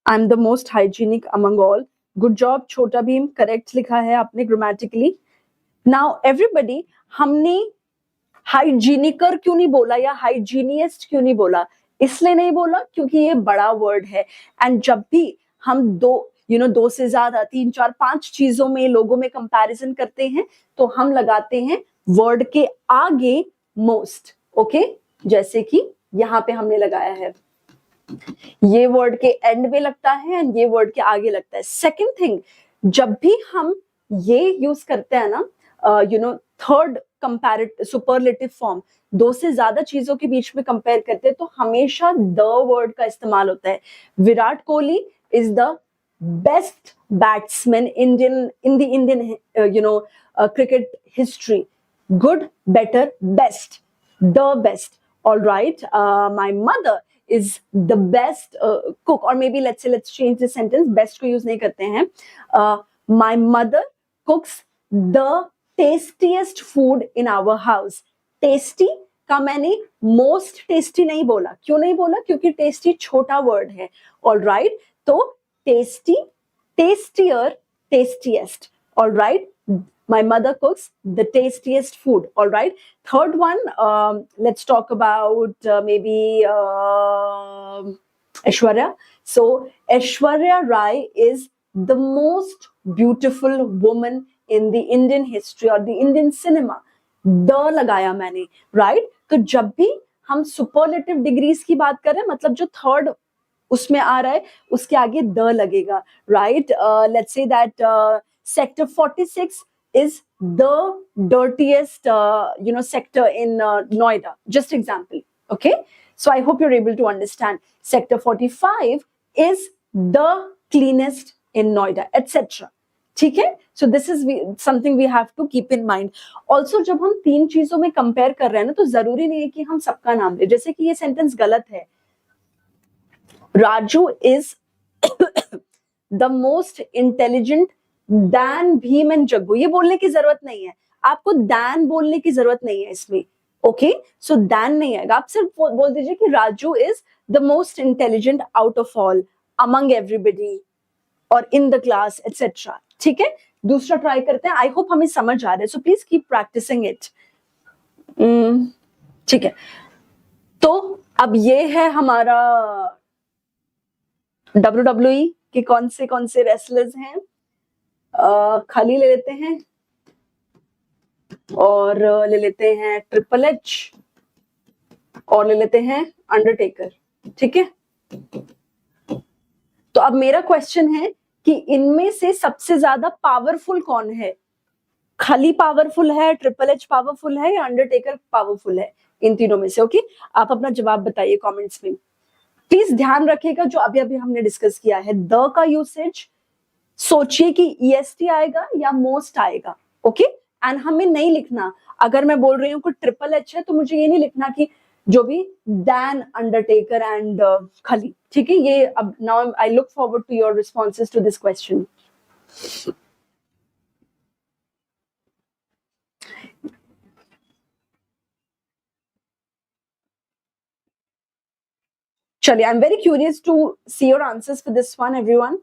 I am the most hygienic among all. Good job छोटा Bhim, correct लिखा है आपने grammatically. Now everybody, हमने हाइजीनिकर क्यों नहीं बोला या हाइजीनियस्ट क्यों नहीं बोला? इसलिए नहीं बोला क्योंकि ये बड़ा वर्ड है. एंड जब भी हम दो से ज्यादा 3 4 5 चीजों में, लोगों में कंपैरिजन करते हैं तो हम लगाते हैं वर्ड के आगे मोस्ट. ओके, जैसे कि यहाँ पे हमने लगाया है, ये वर्ड के एंड में लगता है एंड ये वर्ड के आगे लगता है. सेकेंड थिंग, जब भी हम ये यूज करते हैं ना, थर्ड कंपैरेटिव सुपरलेटिव फॉर्म, दो से ज्यादा चीजों के बीच में कंपेयर करते हैं तो हमेशा द वर्ड का इस्तेमाल होता है. Virat Kohli is the best batsman in the Indian cricket history. Good, better, best, the best. All right. My mother is the best cook, or maybe let's change the sentence. Best को use नहीं करते हैं. My mother cooks the tastiest food in our house. Tasty का मैंने most tasty नहीं बोला. क्यों नहीं बोला? क्योंकि tasty छोटा word है. All right. तो tasty, tastier, tastiest. All right. My mother cooks the tastiest food. All right. Third one, let's talk about maybe Aishwarya. So Aishwarya Rai is the most beautiful woman in the Indian history or the Indian cinema. The लगाया मैंने, right? तो जब भी हम superlative degrees की बात कर रहे हैं, मतलब जो थर्ड उसमें आ रहा है उसके आगे द लगेगा, right? Let's say that sector 46 is the dirtiest sector in Noida, just example. Okay, so I hope you're able to understand. Sector 45 is the cleanest in Noida, etc. ठीक है. So this is something we have to keep in mind. Also जब हम तीन चीजों में compare कर रहे हैं ना, तो जरूरी नहीं है कि हम सबका नाम ले. जैसे कि ये सेंटेंस गलत है, Raju is the most intelligent than Bheem and Jaggu. ये बोलने की जरूरत नहीं है, आपको दैन बोलने की जरूरत नहीं है इसमें. ओके, सो दैन नहीं आएगा, आप सिर्फ बोल दीजिए कि Raju is the most intelligent out of all, among everybody, और इन द क्लास, एटसेट्रा. ठीक है, दूसरा ट्राई करते हैं. आई होप हमें समझ आ रहा है, so please keep practising it. ठीक है, तो अब ये है हमारा WWE के कौन से रेसलर्स हैं. खाली ले लेते हैं और ले लेते हैं ट्रिपल एच और ले लेते हैं अंडरटेकर. ठीक है, तो अब मेरा क्वेश्चन है कि इनमें से सबसे ज्यादा पावरफुल कौन है? खाली पावरफुल है, ट्रिपल एच पावरफुल है, या अंडरटेकर पावरफुल है? इन तीनों में से. ओके, आप अपना जवाब बताइए कमेंट्स में. प्लीज ध्यान रखिएगा जो अभी अभी हमने डिस्कस किया है, द का यूसेज सोचिए कि ईएसटी आएगा या मोस्ट आएगा. ओके, एंड हमें नहीं लिखना, अगर मैं बोल रही हूँ कि ट्रिपल एच है तो मुझे ये नहीं लिखना कि जो भी दैन, अंडरटेकर एंड खली. ठीक है, ये अब now I look forward to your responses to this question. चलिए, I am very curious to see your answers for this one everyone.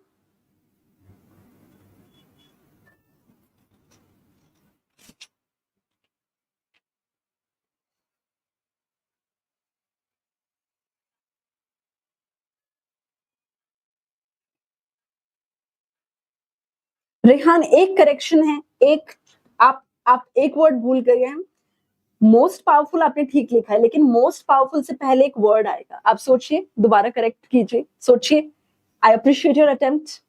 Rehan, एक करेक्शन है, एक आप एक वर्ड भूल गए हैं. मोस्ट पावरफुल आपने ठीक लिखा है, लेकिन मोस्ट पावरफुल से पहले एक वर्ड आएगा. आप सोचिए, दोबारा करेक्ट कीजिए, सोचिए. आई अप्रिशिएट योर अटेम्प्ट.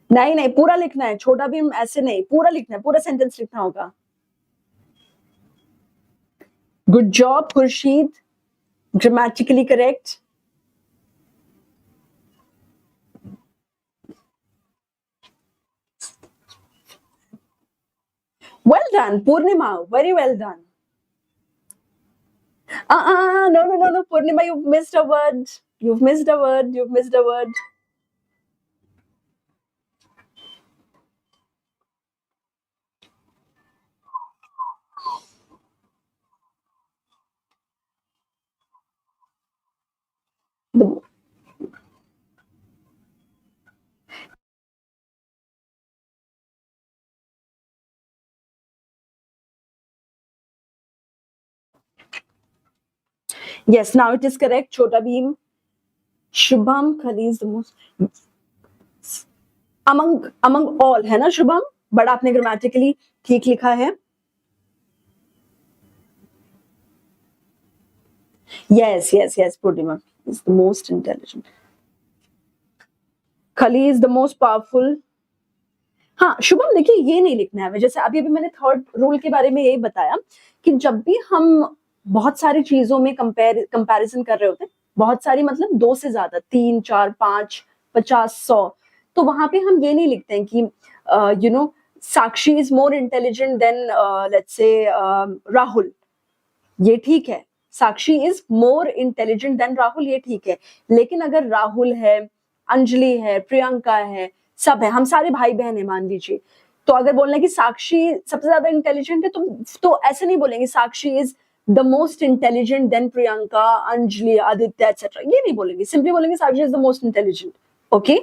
नहीं, पूरा लिखना है, छोटा भी ऐसे नहीं, पूरा लिखना है, पूरा सेंटेंस लिखना होगा. Good job Khurshid, grammatically correct. Well done, Purnima. Very well done. No, Purnima, you've missed a word. You've missed a word. Yes, now it is correct. Chota Bheem. Shubham Khali is the most among all, है ना Shubham? But आपने grammatically ठीक लिखा है. Yes, yes, yes. Purnima is the most intelligent. Khali is the most powerful. हाँ शुभम देखिए ये नहीं लिखना है हमें. जैसे अभी अभी मैंने थर्ड रूल के बारे में यही बताया कि जब भी हम बहुत सारी चीजों में कंपैरिजन कर रहे होते हैं, बहुत सारी मतलब 2 से ज्यादा, 3, 4, 5, 50, 100, तो वहां पे हम ये नहीं लिखते हैं कि you know Sakshi is more intelligent than let's say Rahul. ये ठीक है. Sakshi is more intelligent than Rahul, ये ठीक है. लेकिन अगर राहुल है, अंजलि है, प्रियंका है, सब है, हम सारे भाई बहन है मान लीजिए, तो अगर बोलना है कि साक्षी सबसे ज्यादा इंटेलिजेंट है, तो ऐसे नहीं बोलेंगे Sakshi is the most intelligent than Priyanka, Anjali, Aditya etcetera. ये नहीं बोलेंगे. सिंपली बोलेंगे Sakshi is the most intelligent. Okay,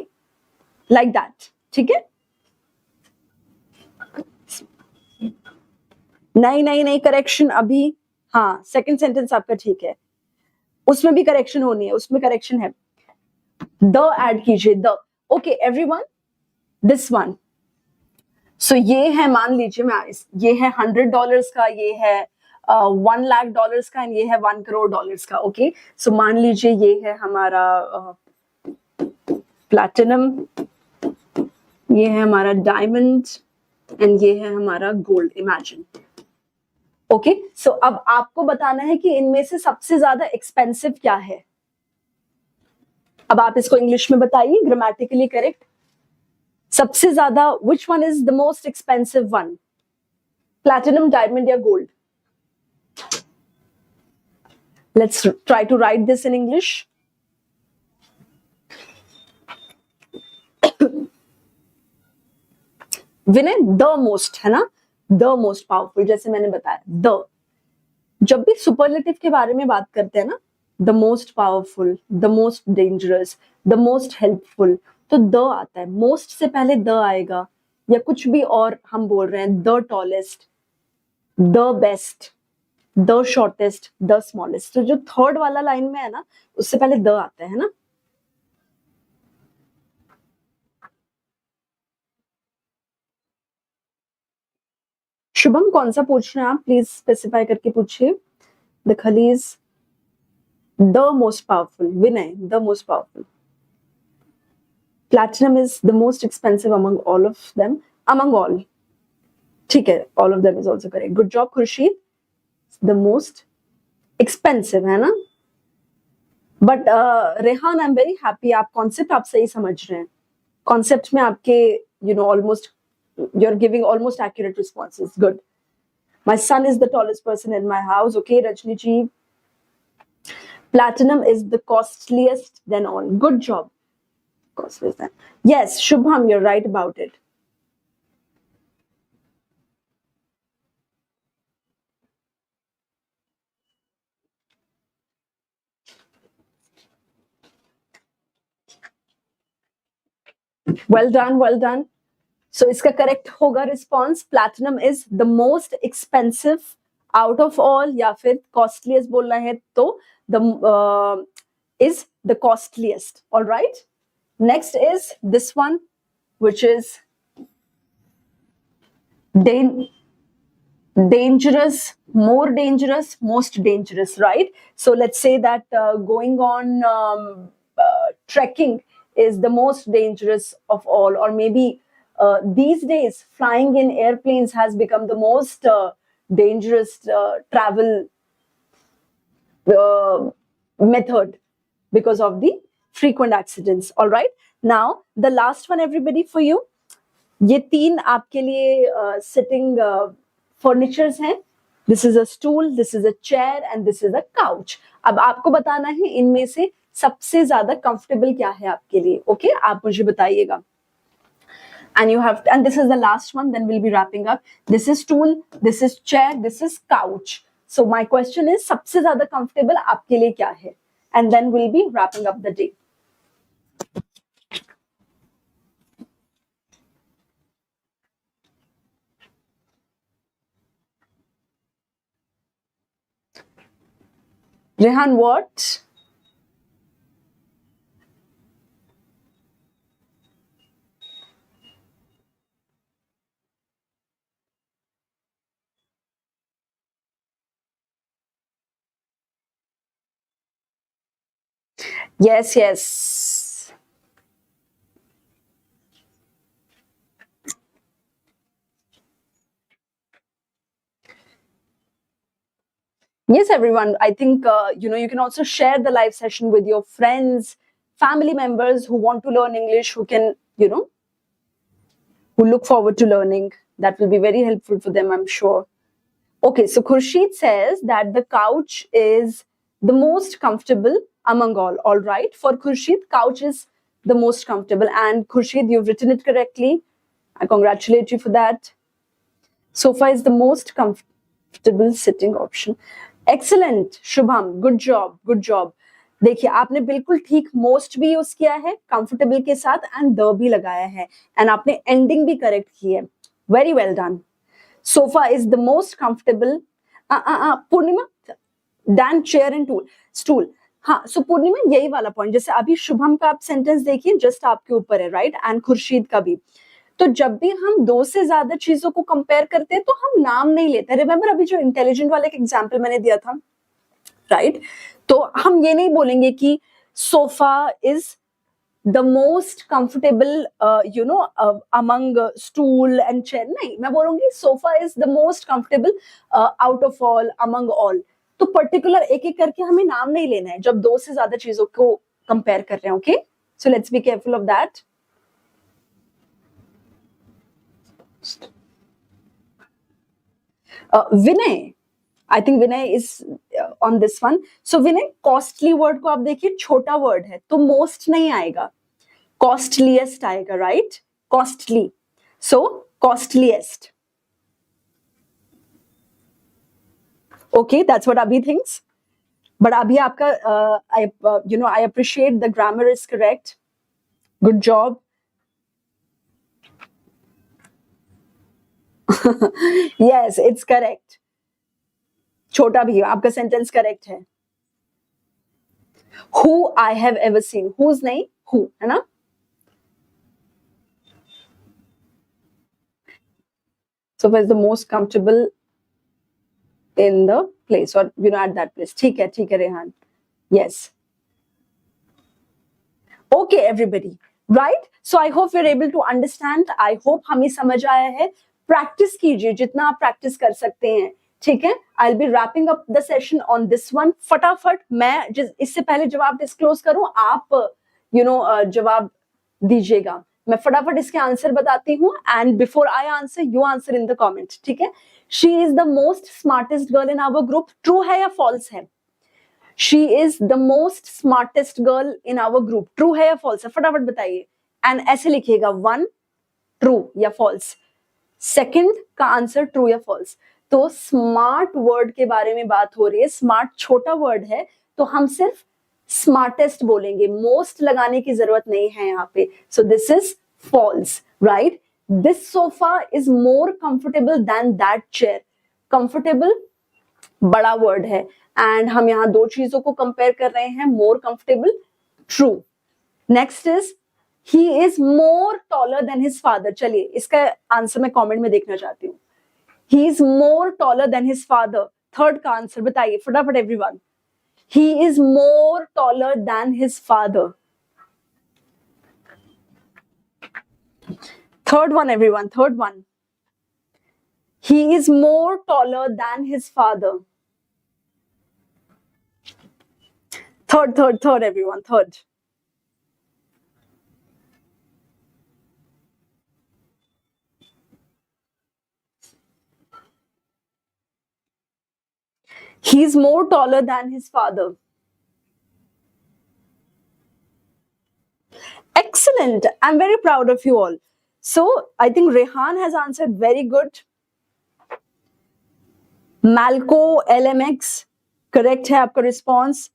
like that. ठीक है. नहीं नहीं नहीं, करेक्शन अभी. हाँ, सेकंड सेंटेंस आपका ठीक है. उसमें भी करेक्शन होनी है. उसमें करेक्शन है. द ऐड कीजिए. The. Okay everyone, this one. So ये है, मान लीजिए मैं ये है $100 का, ये है $1,00,000 का, एंड ये है $1 crore का. ओके, सो मान लीजिए ये है हमारा प्लैटिनम, ये है हमारा डायमंड, एंड ये है हमारा गोल्ड. इमेजिन. ओके, सो अब आपको बताना है कि इनमें से सबसे ज्यादा एक्सपेंसिव क्या है. अब आप इसको इंग्लिश में बताइए, ग्रामेटिकली करेक्ट. सबसे ज्यादा which one is the most expensive one, platinum, diamond या gold? Let's try to write this in English. Vinay, the most है ना, द मोस्ट पावरफुल. जैसे मैंने बताया, द जब भी सुपरलेटिव के बारे में बात करते हैं ना, the most powerful, the most dangerous, the most helpful, तो द आता है. मोस्ट से पहले द आएगा. या कुछ भी और हम बोल रहे हैं, the tallest, the best, the shortest, the smallest, तो जो थर्ड वाला लाइन में है ना, उससे पहले द आता है ना. शुभम कौन सा पूछ रहे हैं आप? प्लीज स्पेसिफाई करके पूछिए. द खलीज the most powerful. Vinay, the most powerful. Platinum is the most expensive among all of them. Among all. ठीक है, all of them is also correct. Good job, Khurshid. The most expensive है ना. But Rehan, I'm very happy. आप concept आप सही समझ रहे हैं. Concept में आपके almost you're giving almost accurate responses. Good. My son is the tallest person in my house. Okay, Rajni ji. Platinum is the costliest than all. Good job. Costliest than. Yes, Shubham, you're right about it. Well done, well done. So इसका correct होगा response, platinum is the most expensive out of all, या फिर costliest बोलना है तो the is the costliest. All right, next is this one which is dangerous, more dangerous, most dangerous, right? So let's say that going on trekking is the most dangerous of all, or maybe these days flying in airplanes has become the most dangerous travel method because of the frequent accidents. All right, now the last one everybody for you. ये 3 आपके लिए sitting furnitures हैं. This is a stool, this is a chair and this is a couch. अब आपको बताना है इनमें से सबसे ज्यादा कंफर्टेबल क्या है आपके लिए. ओके, आप मुझे बताइएगा. And you have, and this is the last one, then we'll be wrapping up. This is stool, this is chair, this is couch. So my question is, सबसे ज्यादा comfortable आपके लिए क्या है? And then we'll be wrapping up the day. Rehan, what? Yes, yes. Yes, everyone. I think, you can also share the live session with your friends, family members who want to learn English, who can, who look forward to learning. That will be very helpful for them, I'm sure. Okay, so Khurshid says that the couch is the most comfortable among all. All right, for Khurshid, couch is the most comfortable. And Khurshid, you've written it correctly. I congratulate you for that. Sofa is the most comfortable sitting option. Excellent, Shubham. Good job, good job. देखिए आपने बिल्कुल ठीक most भी use किया है comfortable के साथ and the भी लगाया है एंड आपने एंडिंग भी करेक्ट की है very well done sofa is the most comfortable Purnima than chair and tool stool हाँ सो पूर्णिमा यही वाला पॉइंट जैसे अभी शुभम का आप सेंटेंस देखिए जस्ट आपके ऊपर है राइट एंड खुर्शीद का भी तो जब भी हम दो से ज्यादा चीजों को कंपेयर करते हैं तो हम नाम नहीं लेते रिमेंबर अभी जो इंटेलिजेंट वाले का एग्जाम्पल मैंने दिया था राइट तो हम ये नहीं बोलेंगे कि sofa is the most comfortable among stool and chair नहीं मैं बोलूंगी sofa is the most comfortable out of all among all तो पर्टिकुलर एक एक करके हमें नाम नहीं लेना है जब दो से ज्यादा चीजों को कंपेयर कर रहे हैं okay so let's be careful of that Vinay I think Vinay is on this one so Vinay costly word को आप देखिए छोटा वर्ड है तो मोस्ट नहीं आएगा कॉस्टलीएस्ट आएगा right costly so costliest okay that's what Abhi thinks but Abhi आपका I appreciate the grammar is correct good job yes it's correct छोटा भी आपका सेंटेंस करेक्ट है who I have ever seen who's नहीं who है ना so is the most comfortable in the place or at that place ठीक है Rehan yes okay everybody right so I hope you're able to understand I hope हमें समझ आया है practice कीजिए जितना आप प्रैक्टिस कर सकते हैं ठीक है I will be wrapping up the session on this one फटाफट मैं इससे पहले जवाब डिस्क्लोज करूं आप जवाब दीजिएगा मैं फटाफट इसके आंसर बताती हूँ and before I answer you answer in the comment ठीक है she is the most smartest girl in our group true है या फॉल्स है she is the most smartest girl in our group true है या false है फटाफट बताइए एंड ऐसे लिखिएगा 1 ट्रू या फॉल्स सेकंड का आंसर ट्रू या फॉल्स तो स्मार्ट वर्ड के बारे में बात हो रही है स्मार्ट छोटा वर्ड है तो हम सिर्फ स्मार्टेस्ट बोलेंगे मोस्ट लगाने की जरूरत नहीं है यहाँ पे so this is false right this sofa is more comfortable than that chair comfortable बड़ा वर्ड है एंड हम यहाँ दो चीजों को कंपेयर कर रहे हैं more comfortable true next is he is more taller than his father चलिए इसका आंसर मैं कमेंट में देखना चाहती हूँ he is more taller than his father third का आंसर बताइए फटाफट everyone he is more taller than his father third one everyone third one he is more taller than his father third everyone third He's more taller than his father. Excellent. I'm very proud of you all. So, I think Rehan has answered very good. Malco LMX, correct है आपका response.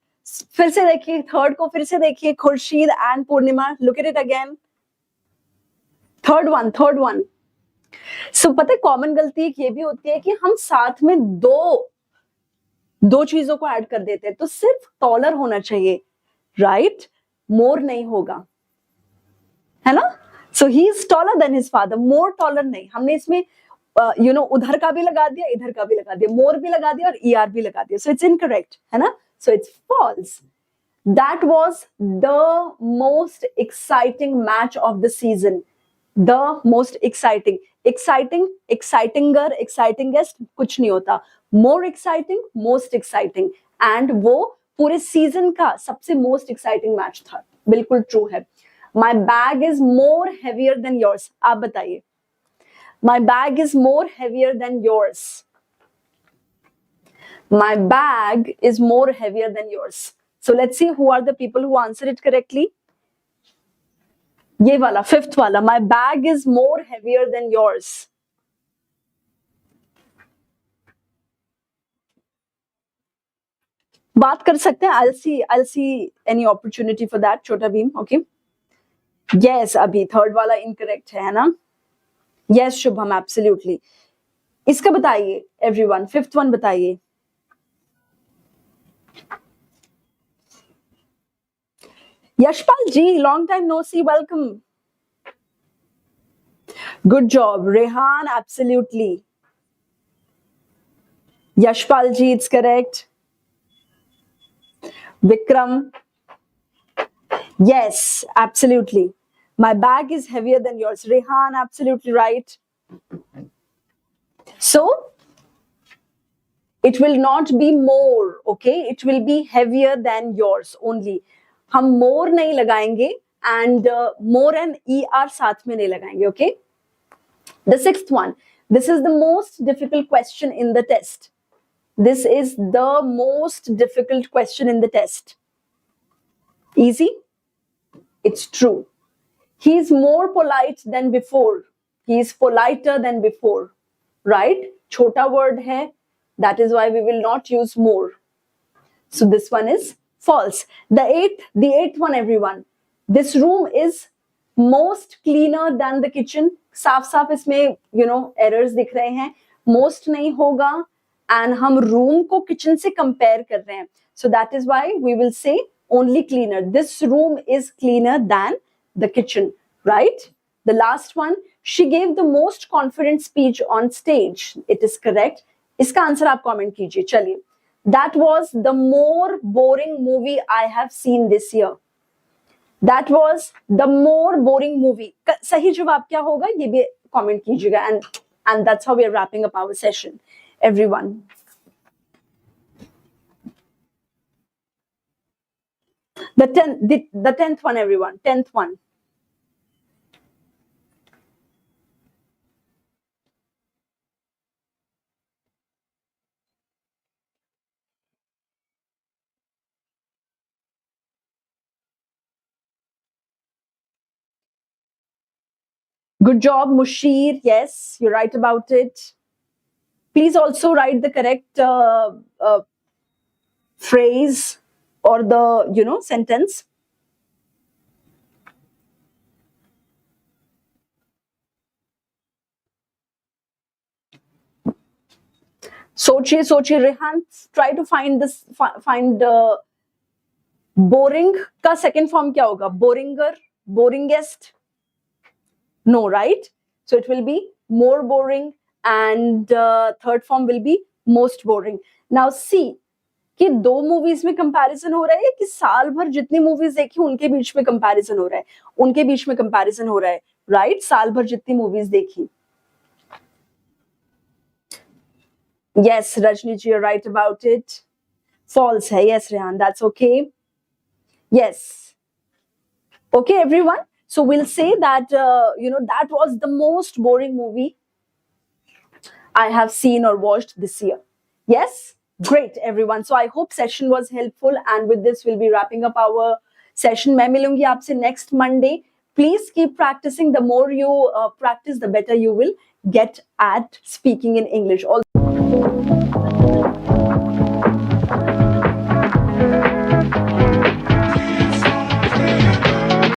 फिर से देखिए third को फिर से देखिए Khurshid and Purnima look at it again third one so पता है कॉमन गलती एक ये भी होती है कि हम साथ में दो दो चीजों को ऐड कर देते हैं तो सिर्फ टॉलर होना चाहिए, राइट? मोर नहीं होगा, है ना? So he is taller than his father, more taller नहीं। हमने इसमें उधर का भी लगा दिया, इधर का भी लगा दिया, मोर भी लगा दिया और ER भी लगा दिया, सो इट्स इनकरेक्ट, है ना? So it's false. That was the most exciting match of the season. The most exciting. Exciting, excitingest कुछ नहीं होता. More exciting, most exciting. And वो पूरे season का सबसे most exciting match था. बिल्कुल true है. My bag is more heavier than yours. आप बताइए. My bag is more heavier than yours. My bag is more heavier than yours. So let's see who are the people who answer it correctly. ये वाला, fifth वाला, my bag is more heavier than yours. बात कर सकते हैं, I'll see any opportunity for that, छोटा Bhim, okay? Yes, अभी third वाला incorrect है ना? Yes, Shubham, absolutely. इसका बताइए everyone, fifth one बताइए. Yashpal ji, long time no see, welcome. Good job. Rehan, absolutely. Yashpal ji, it's correct. Vikram. Yes, absolutely. My bag is heavier than yours. Rehan, absolutely right. So, it will not be more, okay? It will be heavier than yours only. हम more नहीं लगाएंगे and more and ER साथ में नहीं लगाएंगे, okay? The sixth one. This is the most difficult question in the test. This is the most difficult question in the test. Easy? It's true. He is more polite than before. He is politer than before. Right? Chota word hai. That is why we will not use more. So this one is false. The eighth one, everyone. This room is most cleaner than the kitchen. साफ इसमें errors दिख रहे हैं. Most नहीं होगा and हम room को kitchen से compare कर रहे हैं. So that is why we will say only cleaner. This room is cleaner than the kitchen, right? The last one, she gave the most confident speech on stage. It is correct. इसका answer आप comment कीजिए. चलिए. That was the more boring movie I have seen this year. That was the more boring movie. सही जवाब क्या होगा ये भी कमेंट कीजिएगा. And that's how we are wrapping up our session, everyone. The 10th one, everyone. 10th one. Good job, Mushir. Yes, you're right about it. Please also write the correct phrase or the, sentence. सोचिए Rehan, try to find boring का second form क्या होगा? Boringer, boringest? No, right? So it will be more boring and third form will be most boring. Now see कि दो movies में comparison हो रहा है कि साल भर जितनी मूवीज देखी उनके बीच में कंपैरिजन हो रहा है, उनके बीच में कंपैरिजन हो रहा है, राइट? साल भर जितनी मूवीज देखी. Yes, Rajni ji, you're right about it. False hai. Yes, Rehan, that's okay. Yes. Okay, everyone. So we'll say that, that was the most boring movie I have seen or watched this year. Yes? Great, everyone. So I hope session was helpful. And with this, we'll be wrapping up our session. मैं मिलूंगी आपसे next Monday. Please keep practicing. The more you practice, the better you will get at speaking in English. Also